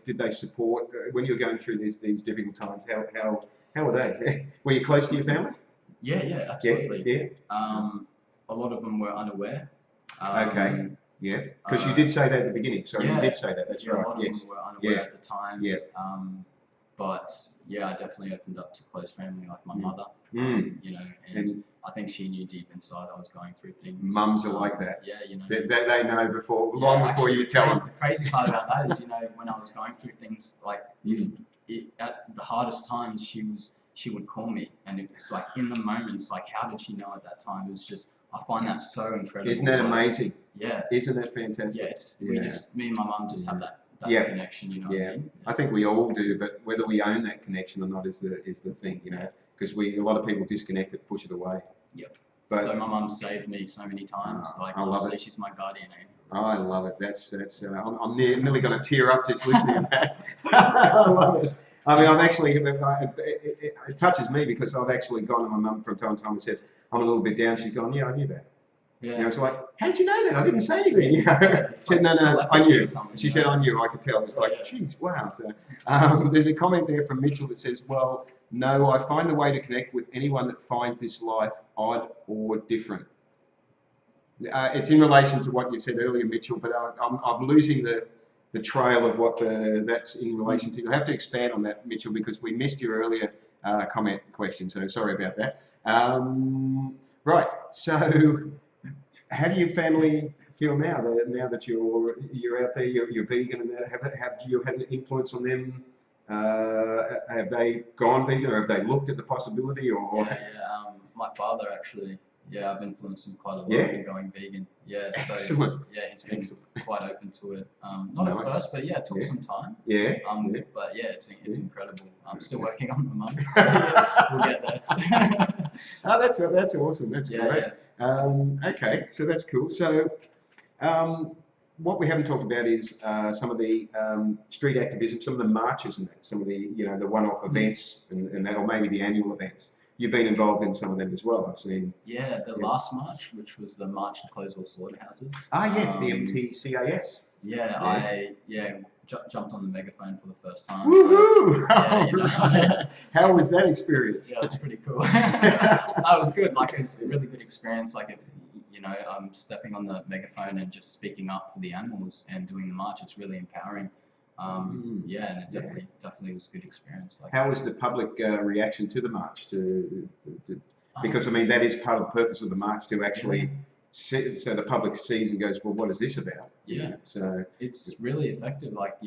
Did they support when you were going through these difficult times? How were they? Were you close to your family? Yeah, absolutely. Yeah. A lot of them were unaware. Okay. Yeah, because you did say that at the beginning. Sorry, you did say that. That's right. A lot of them were unaware at the time. Yeah. But yeah, I definitely opened up to close family, like my mother. You know, and I think she knew deep inside I was going through things. Mums are like that. Yeah, you know. They know long before you tell them. The crazy part about that is, you know, when I was going through things, like at the hardest times, she would call me, and it was like in the moments, like how did she know at that time? It was just, I find that so incredible. Isn't that amazing? Yeah. Isn't that fantastic? Yeah, me and my mum just have that connection, you know what I mean? I think we all do, but whether we own that connection or not is the thing, you know, because a lot of people disconnect it, push it away. Yep. But, so my mum saved me so many times. Like, I love it. She's my guardian angel. Oh, I love it. That's I'm nearly going to tear up just listening to that. I love it. I mean, I've actually, it touches me because I've actually gone to my mum from time to time and said, I'm a little bit down. She's gone, yeah, I knew that. Yeah. You know, it's like, how did you know that? I didn't say anything. You know? She said, no, I knew. She said, I knew. I could tell. It was like, geez, wow. So there's a comment there from Mitchell that says, well, no, I find the way to connect with anyone that finds this life odd or different. It's in relation to what you said earlier, Mitchell, but I'm losing the trail of what that's in relation to. I have to expand on that, Mitchell, because we missed your earlier comment question, so sorry about that. Right, so how do your family feel now that you're out there, you're vegan, and have you had an influence on them? Have they gone vegan, or have they looked at the possibility? Or my father actually Yeah, I've influenced him quite a lot Yeah? in going vegan. Yeah, so Excellent. yeah, he's been Excellent. quite open to it. Not at Nice. first, but yeah, it took Yeah. some time. Yeah. Yeah. But yeah, it's Yeah. incredible. I'm still working on my mum, so yeah, we'll get there. Oh, that's awesome. That's Yeah, great. yeah. Okay, so that's cool. So, what we haven't talked about is some of the street activism, some of the marches and that, some of the the one-off events and that, or maybe the annual events. You've been involved in some of them as well. I've seen. Yeah, the last march, which was the March to Close All Slaughterhouses. Ah, yes, the MTCAS. Yeah, Yeah. jumped on the megaphone for the first time. Woohoo! Yeah, you know. How was that experience? Yeah, it's pretty cool. That was good. Like, it's a really good experience. Like, stepping on the megaphone and just speaking up for the animals and doing the march. It's really empowering. Yeah, and it definitely was a good experience. Like, how was the public reaction to the march? Because I mean that is part of the purpose of the march, to actually so the public sees and goes, well, what is this about? Yeah. So it's really effective. Like,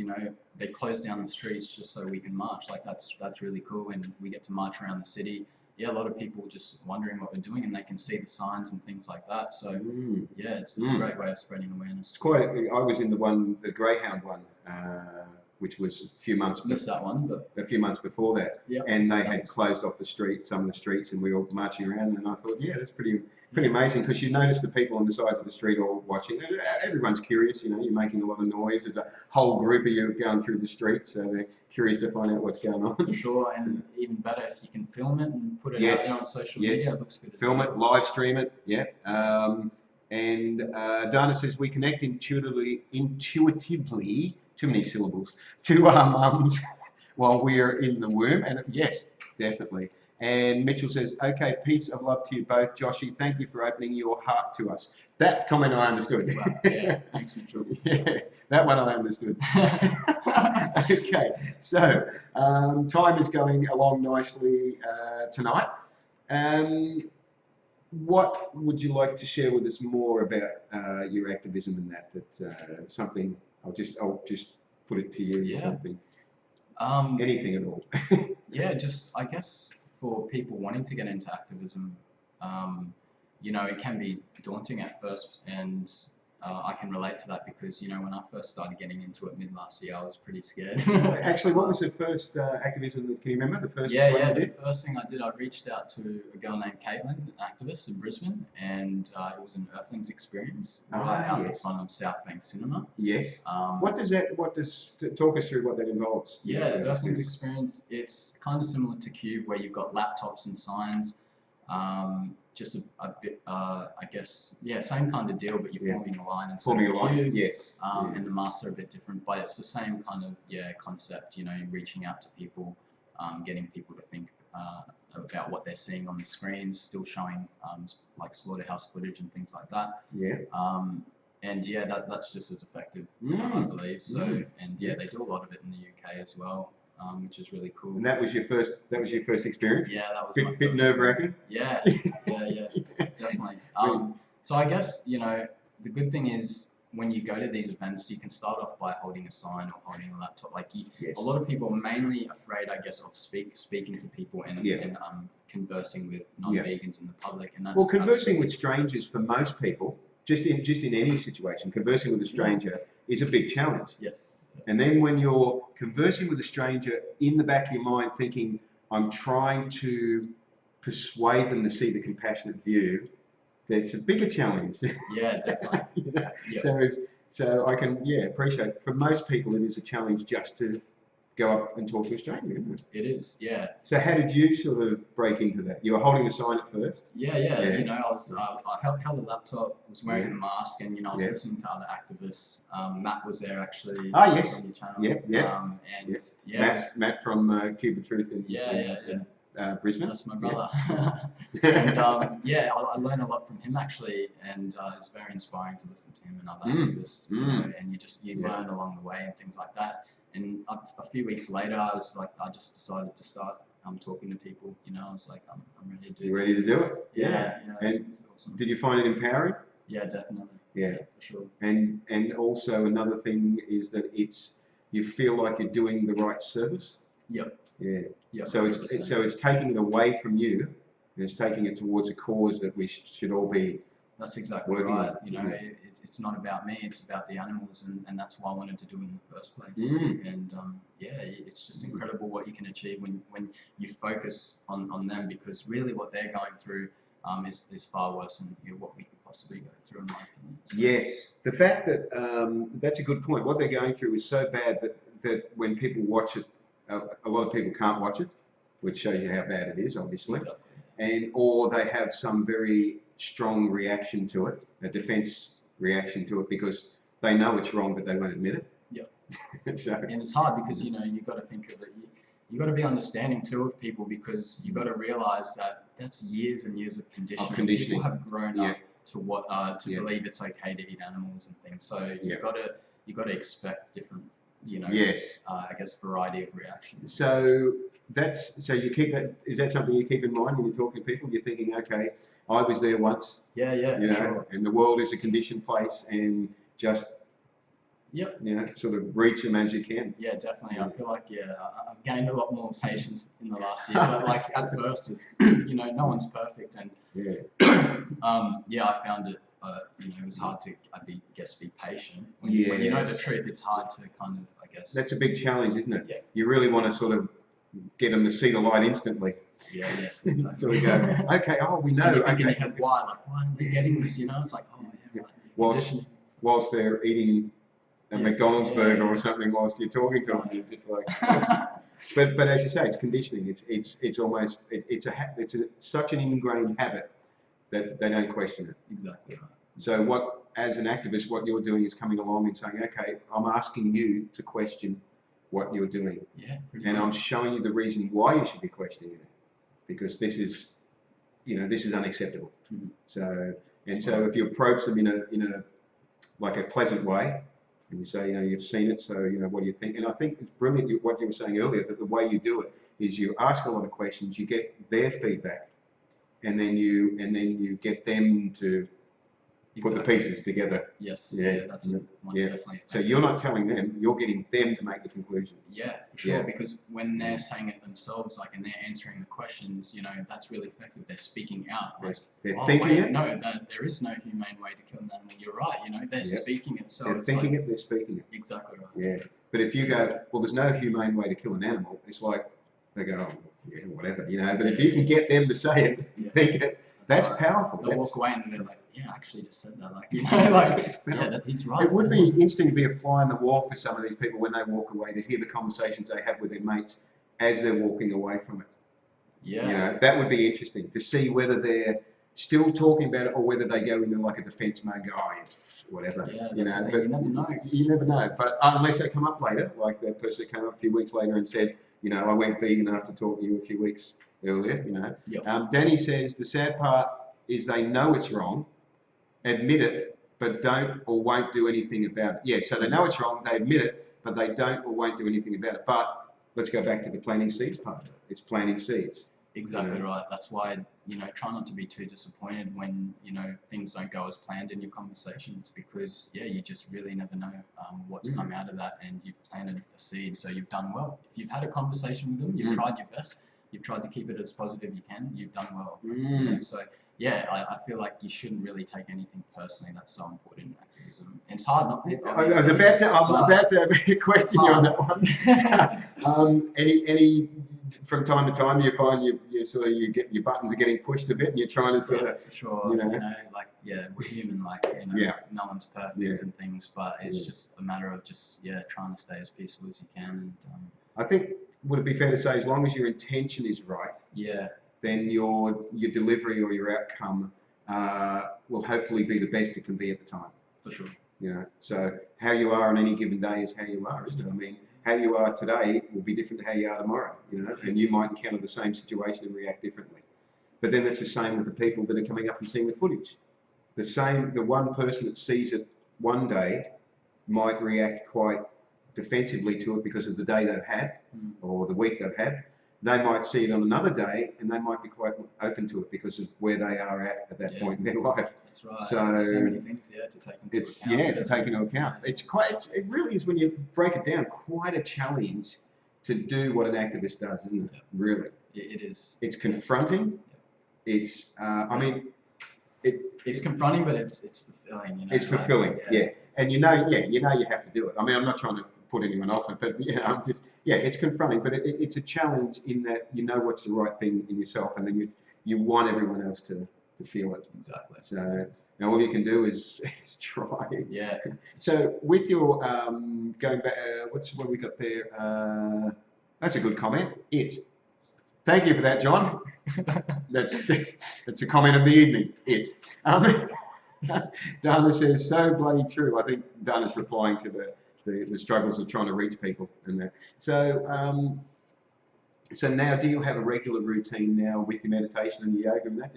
they close down the streets just so we can march. Like, that's really cool, and we get to march around the city. Yeah, a lot of people just wondering what we're doing, and they can see the signs and things like that. So yeah, it's a great way of spreading awareness. It's quite. I was in the Greyhound one, which was a few months. Missed that one, but a few months before that. Yeah. And they had closed off the streets, some of the streets, and we were all marching around. And I thought, yeah, that's pretty amazing, because you notice the people on the sides of the street all watching. Everyone's curious, you're making a lot of noise. There's a whole group of you going through the street, so they're curious to find out what's going on. For sure, and even better if you can film it and put it out there on social media. It looks good. Film it, live stream it, yeah. And Dana says we connect intuitively, too many syllables, to our mums while we're in the womb. And yes, definitely. And Mitchell says, okay, peace of love to you both. Joshy, thank you for opening your heart to us. That comment I understood. Wow, yeah, thanks, Mitchell. Yeah, that one I understood. Okay, so time is going along nicely tonight. What would you like to share with us more about your activism and that something I'll just put it to you. Yeah. Something. Anything at all. Yeah, just I guess for people wanting to get into activism, it can be daunting at first, and I can relate to that because when I first started getting into it mid last year, I was pretty scared. Actually, what was the first activism? Can you remember the first? The first thing I did, I reached out to a girl named Caitlin, an activist in Brisbane, and it was an Earthlings experience right out the front of South Bank Cinema. Yes. Talk us through what that involves? Yeah, the Earthlings experience. It's kind of similar to Cube, where you've got laptops and signs. Just a bit, I guess, same kind of deal, but you're forming a line and forming a line. Yes. And the masks are a bit different, but it's the same kind of concept. Reaching out to people, getting people to think about what they're seeing on the screens, still showing like slaughterhouse footage and things like that. Yeah. And that's just as effective, I believe. So they do a lot of it in the UK as well. Which is really cool. And that was your first experience? Yeah, that was my first. Bit nerve-wracking? Yeah, definitely. So I guess, the good thing is when you go to these events, you can start off by holding a sign or holding a laptop. Like a lot of people are mainly afraid, I guess, of speaking to people and conversing with non-vegans in the public. And that's conversing with strangers for most people, just in any situation, conversing with a stranger is a big challenge. Yes. And then when you're conversing with a stranger, in the back of your mind thinking, I'm trying to persuade them to see the compassionate view, that's a bigger challenge. Yeah, definitely. So I can appreciate, for most people it is a challenge just to go up and talk to a stranger, isn't it? It is, yeah. So how did you sort of break into that? You were holding a sign at first? Yeah. I was I held a laptop, was wearing a mask, and I was listening to other activists. Matt was there actually. Ah, yes. On your channel. Yeah. Matt from Cuba Truth in Brisbane. That's my brother. And I learned a lot from him actually, and it's very inspiring to listen to him and other activists. And you learn along the way and things like that. And a few weeks later, I just decided to start talking to people. I was like, I'm ready to do this. You ready to do it? Yeah. And awesome. Did you find it empowering? Yeah, definitely. Yeah, for sure. And also another thing is that you feel like you're doing the right service. Yep. Yeah. Yep. So it's taking it away from you And it's taking it towards a cause that we should all be. That's exactly working right. on. You know, it's not about me, it's about the animals, and that's why I wanted to do it in the first place. And yeah, it's just incredible what you can achieve when you focus on them, because really what they're going through is far worse than what we could possibly go through, in my opinion. So, Yes, the fact that that's a good point. What they're going through is so bad that when people watch it, a lot of people can't watch it, which shows you how bad it is, obviously. exactly. And or they have some very strong reaction to it, a defense reaction to it, because they know it's wrong, but they won't admit it. Yep. So, And it's hard because, you know, you've got to think of it. You got to be understanding too of people, because you've got to realize that that's years and years of conditioning. People have grown up to believe it's okay to eat animals and things. So you got to expect different, you know, I guess variety of reactions. So you keep that. Is that something you keep in mind when you're talking to people? You're thinking, okay, I was there once. Yeah, you know, sure. And the world is a conditioned place, and just you know, sort of reach them as you can. Yeah, definitely. I feel like I've gained a lot more patience in the last year. But like at first, you know, no one's perfect, and I found it. You know, it was hard to, be patient. When you know the truth, it's hard to kind of, I guess. That's a big challenge, isn't it? Yeah. You really want to sort of get them to see the light instantly. Yeah, yes. Exactly. So we go, okay, we know. And you think why are they getting this? You know, it's like, right. Whilst they're eating a McDonald's burger or something, whilst you're talking to them, you're just like. But as you say, it's conditioning. It's almost such an ingrained habit that they don't question it. Exactly right. So as an activist, what you're doing is coming along and saying, okay, I'm asking you to question what you're doing. Yeah. And I'm showing you the reason why you should be questioning it, because this is unacceptable. So if you approach them in a like a pleasant way, and you say, you've seen it, so what do you think? And I think it's brilliant what you were saying earlier, that the way you do it is you ask a lot of questions, you get their feedback, and then you get them to put the pieces together. Yes. Yeah. That's definitely. So you're not telling them; you're getting them to make the conclusion. Yeah, for sure. Yeah. Because when they're saying it themselves, and they're answering the questions, that's really effective. They're speaking out. Like, they're thinking it. No, there is no humane way to kill an animal. You're right. They're speaking it. So they're thinking it. They're speaking it. Exactly right. Yeah. But if you go, well, there's no humane way to kill an animal. It's like they go, whatever, But if you can get them to say it, think it. That's powerful. They'll walk away and they're like, I actually just said that. He's right. It would be interesting to be a fly on the wall for some of these people when they walk away, to hear the conversations they have with their mates as they're walking away from it. Yeah. That would be interesting to see whether they're still talking about it or whether they go into like a defense mode and go, whatever. Yeah, but you never know. You never know. But unless they come up later, like that person came up a few weeks later and said, I went vegan after talking to you a few weeks earlier, Yep. Danny says the sad part is they know it's wrong, admit it, but don't or won't do anything about it. Yeah, so they know it's wrong, they admit it, but they don't or won't do anything about it. But let's go back to the planting seeds part of it. It's planting seeds. Exactly right. That's why, try not to be too disappointed when, things don't go as planned in your conversations, because, you just really never know what's come out of that, and you've planted a seed, so you've done well. If you've had a conversation with them, you've tried your best, you've tried to keep it as positive you can, you've done well. So, I feel like you shouldn't really take anything personally. That's so important in activism. And it's hard not to. I'm about to question you on that one. Any from time to time you find you get your buttons are getting pushed a bit, and you're trying to sort of. For sure. We're human. No one's perfect and things, but it's just a matter of just trying to stay as peaceful as you can. And, I think, would it be fair to say, as long as your intention is right, then your delivery or your outcome will hopefully be the best it can be at the time. For sure. So how you are on any given day is how you are, isn't it? I mean, how you are today will be different to how you are tomorrow, and you might encounter the same situation and react differently. But then that's the same with the people that are coming up and seeing the footage. The one person that sees it one day might react quite defensively to it because of the day they've had or the week they've had. They might see it on another day and they might be quite open to it because of where they are at that point in their life. That's right. So many things to take into account. To take into account. It really is, when you break it down, quite a challenge to do what an activist does, isn't it? Really. It is. It's confronting. it's, I mean, it's confronting, but it's fulfilling. You know, it's fulfilling, like, yeah. And you know you have to do it. I mean, I'm not trying to put anyone off it, but I'm just, it's confronting, but it's a challenge in that you know what's the right thing in yourself, and then you want everyone else to feel it. Exactly. So now all you can do is try. Yeah. So with your going back, what we got there? That's a good comment. Thank you for that, John. That's a comment of the evening. Dana says, so bloody true. I think Dana's replying to the struggles of trying to reach people and that. So so now, do you have a regular routine now with your meditation and your yoga and that?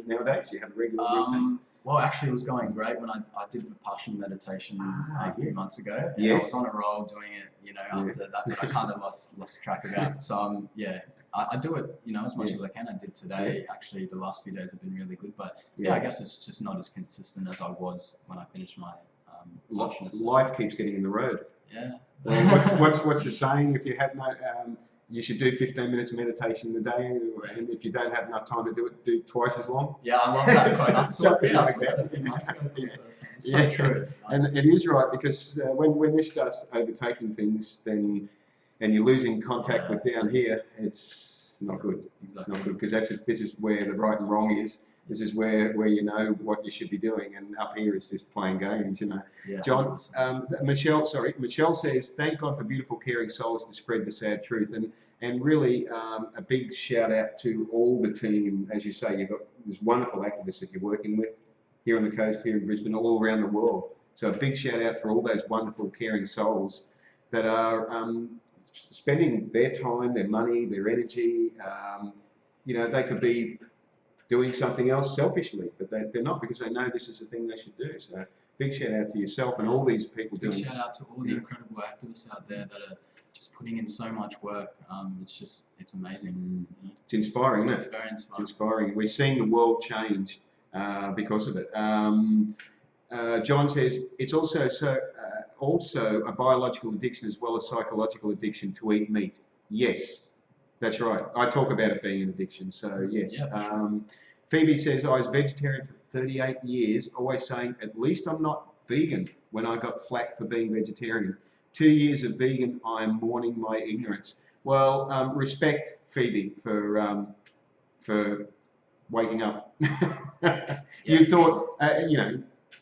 Nowadays, you have a regular routine? Well, actually, it was going great when I did the Vipassana meditation a few months ago. And Yes. I was on a roll doing it, after that, but I kind of lost track of that. So, I do it, as much as I can. I did today. Actually, the last few days have been really good. But I guess it's just not as consistent as I was when I finished my Vipassana session. Life keeps getting in the road. Yeah. Well, what's the saying? If you have no, you should do 15 minutes of meditation a day, and if you don't have enough time to do it, do twice as long. Yeah, I love that quote. I saw Something like that in my circle person. It's so true. And it is right, because when this starts overtaking things, then and you're losing contact with down here, it's not good. Exactly. It's not good, because this is where the right and wrong is. This is where you know what you should be doing, and up here is just playing games, Yeah, John, Michelle says, thank God for beautiful, caring souls to spread the sad truth, and really a big shout out to all the team. As you say, you've got this wonderful activists that you're working with here on the coast, here in Brisbane, all around the world. So a big shout out for all those wonderful, caring souls that are spending their time, their money, their energy. They could be doing something else selfishly, but they're not, because they know this is the thing they should do. So big shout out to yourself and all these people doing this. Big shout out to all the incredible activists out there that are just putting in so much work. It's amazing. It's inspiring, isn't it? It's very inspiring. It's inspiring. We're seeing the world change because of it. John says it's also a biological addiction as well as psychological addiction to eat meat. Yes. That's right. I talk about it being an addiction, so yes. Yeah, sure. Phoebe says, I was vegetarian for 38 years, always saying, at least I'm not vegan, when I got flack for being vegetarian. 2 years of vegan, I am mourning my ignorance. Well, respect, Phoebe, for waking up. You thought,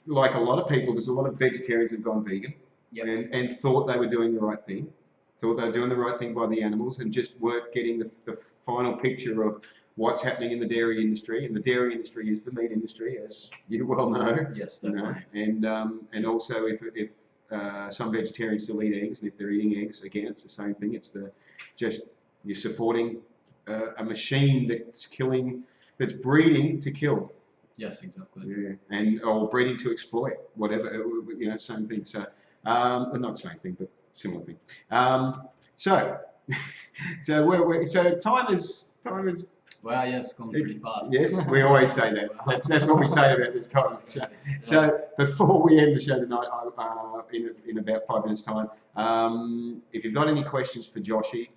like a lot of people, there's a lot of vegetarians that have gone vegan and thought they were doing the right thing. Thought they were doing the right thing by the animals, and just weren't getting the final picture of what's happening in the dairy industry. And the dairy industry is the meat industry, as you well know. Yes, definitely. And also, if some vegetarians still eat eggs, and if they're eating eggs, again, it's the same thing. It's you're supporting a machine that's breeding to kill. Yes, exactly. Yeah, or breeding to exploit, whatever. Same thing. So, not same thing, but similar thing. So time is. Wow, yes, it's gone pretty fast. Yes, we always say that. That's what we say about this time. So before we end the show tonight, in about 5 minutes' time, if you've got any questions for Joshy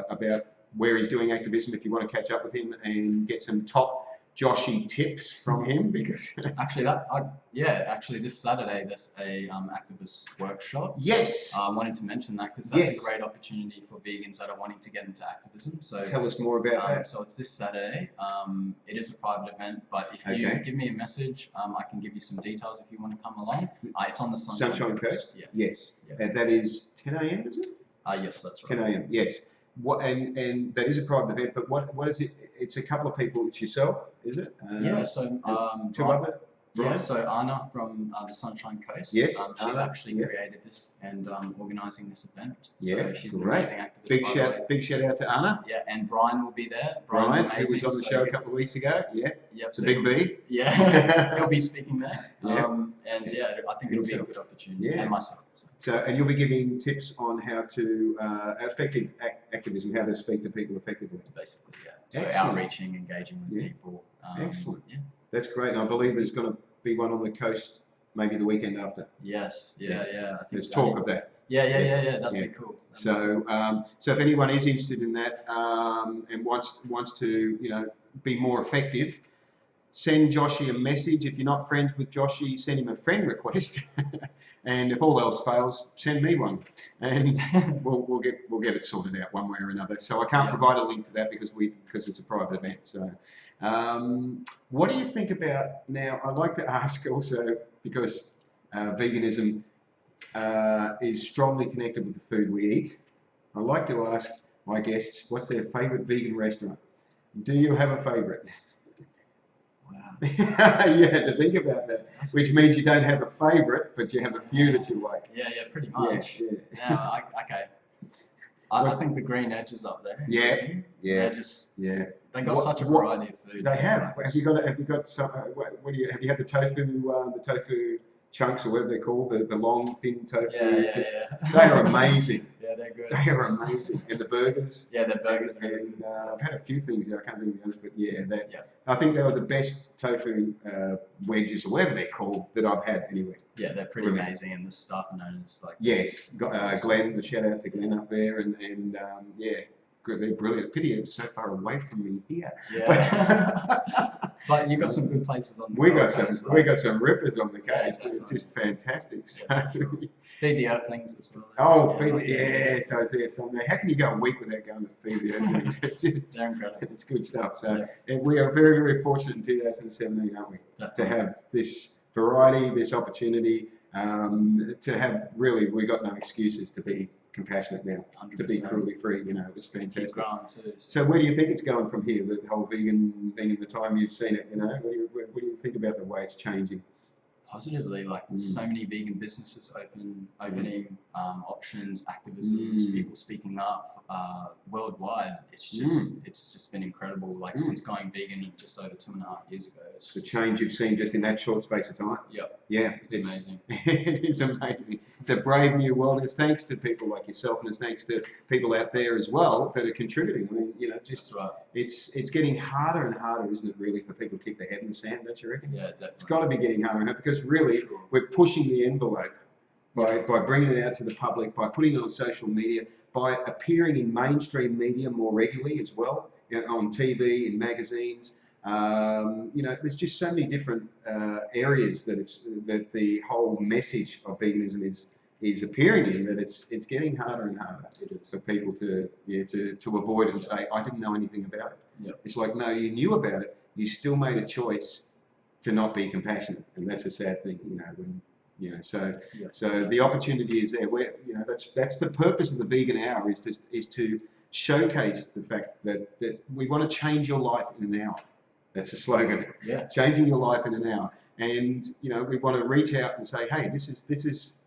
about where he's doing activism, if you want to catch up with him and get some top Joshy tips from him, because actually this Saturday there's a activist workshop. Yes. I wanted to mention that because that's a great opportunity for vegans that are wanting to get into activism. So tell us more about that. So it's this Saturday. It is a private event, but if you give me a message, I can give you some details if you want to come along. It's on the Sunshine Coast. Yeah. Yes. And that is 10 a.m. is it? Yes, that's right. 10 a.m. Yes. And that is a private event, but what is it? It's a couple of people. It's yourself, is it? So two other. Yeah, so Anna from the Sunshine Coast. Yes, she's actually created this and organising this event. So she's an amazing activist. Big shout out to Anna. Yeah, and Brian will be there. Brian, who was on the show a couple of weeks ago. Yeah. Yep. The big B. Yeah, he'll be speaking there. Yeah. I think it'll be a good opportunity. Yeah. And myself. And you'll be giving tips on how to effective activism, how to speak to people effectively. Basically, yeah. So outreaching, engaging with people. Excellent. Yeah. That's great. And I believe there's going to be one on the coast maybe the weekend after. Yes. Yeah. I think there's talk of that. Yeah. That'd Yeah. be cool. So if anyone is interested in that and wants to be more effective, send Joshy a message. If you're not friends with Joshy, send him a friend request. And if all else fails, send me one, and we'll get it sorted out one way or another. So I can't provide a link to that because it's a private event. So, what do you think about now? I'd like to ask also because veganism is strongly connected with the food we eat. I'd like to ask my guests what's their favourite vegan restaurant. Do you have a favourite? Wow. Yeah, to think about that, which means you don't have a favourite, but you have a few that you like. Yeah, pretty much. Yeah. Now, okay. I think the Green Edge is up there. Yeah. They're just they got such a What variety of food. they have. Have you got some? What do you have? You had the tofu chunks or whatever they're called, the long thin tofu. Yeah. They are amazing. Yeah, they're good. They are amazing. And the burgers. Yeah, their burgers are really And good. I've had a few things there. I can't think of the others, but I think they were the best tofu wedges or whatever they're called that I've had anyway. Yeah, they're pretty amazing, and the stuff known as like. Yes, Glenn. The shout out to Glenn up there, and they're brilliant. Pity it's so far away from me here. Yeah. But you got some good places on the coast. We got some rippers on the coast. Yeah, It's just fantastic. So. Feed the Earthlings as well. Oh, feed the So it's there someday. How can you go a week without going to feed the Earthlings? They're incredible. It's good stuff. So and we are very, very fortunate in 2017, aren't we? Definitely. To have this variety, this opportunity, to have really, we've got no excuses to be compassionate now, 100%. to be cruelty free. It's fantastic. Keep growing too. So where do you think it's going from here? The whole vegan thing, in the time you've seen it, what do you think about the way it's changing? Positively, like so many vegan businesses opening options, activisms, people speaking up worldwide. It's just been incredible. Like since going vegan just over 2.5 years ago. The change you've seen just in that short space of time. Yeah, it's amazing. It is amazing. It's a brave new world. And it's thanks to people like yourself, and it's thanks to people out there as well that are contributing. I mean, That's right. It's getting harder and harder, isn't it, really, for people to keep their head in the sand, don't you reckon? Yeah, definitely. It's got to be getting harder and harder because really we're pushing the envelope by bringing it out to the public, by putting it on social media, by appearing in mainstream media more regularly as well, on TV, in magazines. There's just so many different areas that the whole message of veganism is appearing in, that it's getting harder and harder for people to avoid it and say, I didn't know anything about it. It's like, no, you knew about it. You still made a choice to not be compassionate, and that's a sad thing. So the opportunity is there. Where that's the purpose of the Vegan Hour is to showcase the fact that we want to change your life in an hour. That's the slogan. Yeah. Changing your life in an hour, and we want to reach out and say, hey, this is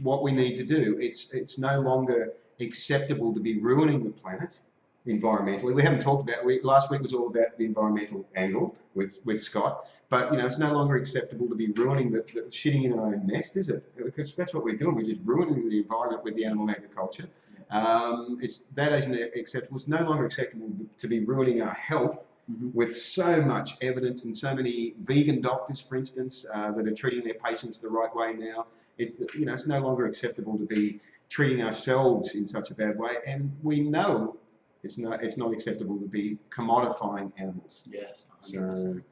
what we need to do. It's no longer acceptable to be ruining the planet environmentally. We haven't talked about last week was all about the environmental angle with Scott, but it's no longer acceptable to be ruining the shitting in our own nest, is it? Because that's what we're doing. We're just ruining the environment with the animal agriculture. That isn't acceptable. It's no longer acceptable to be ruining our health with so much evidence and so many vegan doctors, for instance, that are treating their patients the right way now. It's no longer acceptable to be treating ourselves in such a bad way, and we know it's not acceptable to be commodifying animals. Yes, 100%.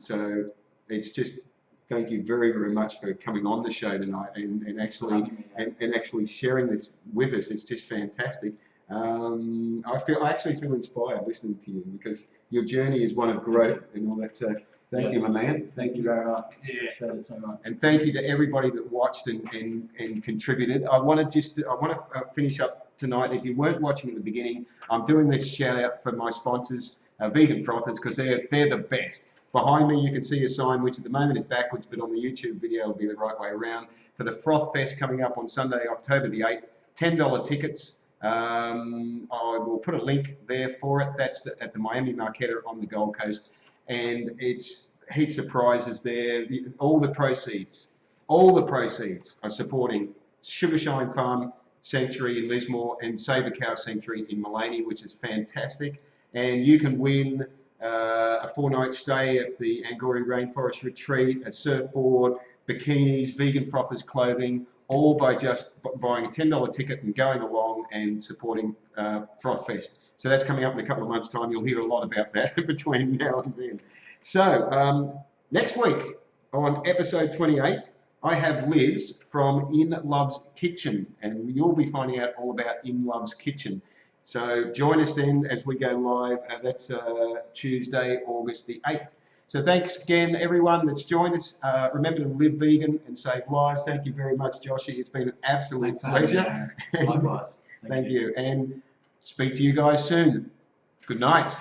So it's just thank you very, very much for coming on the show tonight and actually sharing this with us. It's just fantastic. I actually feel inspired listening to you because your journey is one of growth and all that. So thank you, my man. Thank you very much. Appreciate it so much. And thank you to everybody that watched and contributed. I want to finish up tonight. If you weren't watching at the beginning, I'm doing this shout out for my sponsors, Vegan Frothers, because they're the best. Behind me, you can see a sign, which at the moment is backwards, but on the YouTube video, it'll be the right way around. For the Froth Fest coming up on Sunday, October the 8th, $10 tickets. I will put a link there for it. That's at the Miami Marquetta on the Gold Coast. And it's heaps of prizes there. All the proceeds are supporting Sugarshine Farm Sanctuary in Lismore and Save a Cow Sanctuary in Mullaney, which is fantastic. And you can win a 4-night stay at the Angori Rainforest Retreat, a surfboard, bikinis, Vegan Frothers clothing, all by just buying a $10 ticket and going along and supporting Froth Fest. So that's coming up in a couple of months' time. You'll hear a lot about that between now and then. So next week on episode 28, I have Liz from In Love's Kitchen, and you'll be finding out all about In Love's Kitchen. So join us then as we go live. That's Tuesday, August the 8th. So thanks again, everyone that's joined us. Remember to live vegan and save lives. Thank you very much, Joshy. It's been an absolute pleasure. Likewise. Thank you. And speak to you guys soon. Good night.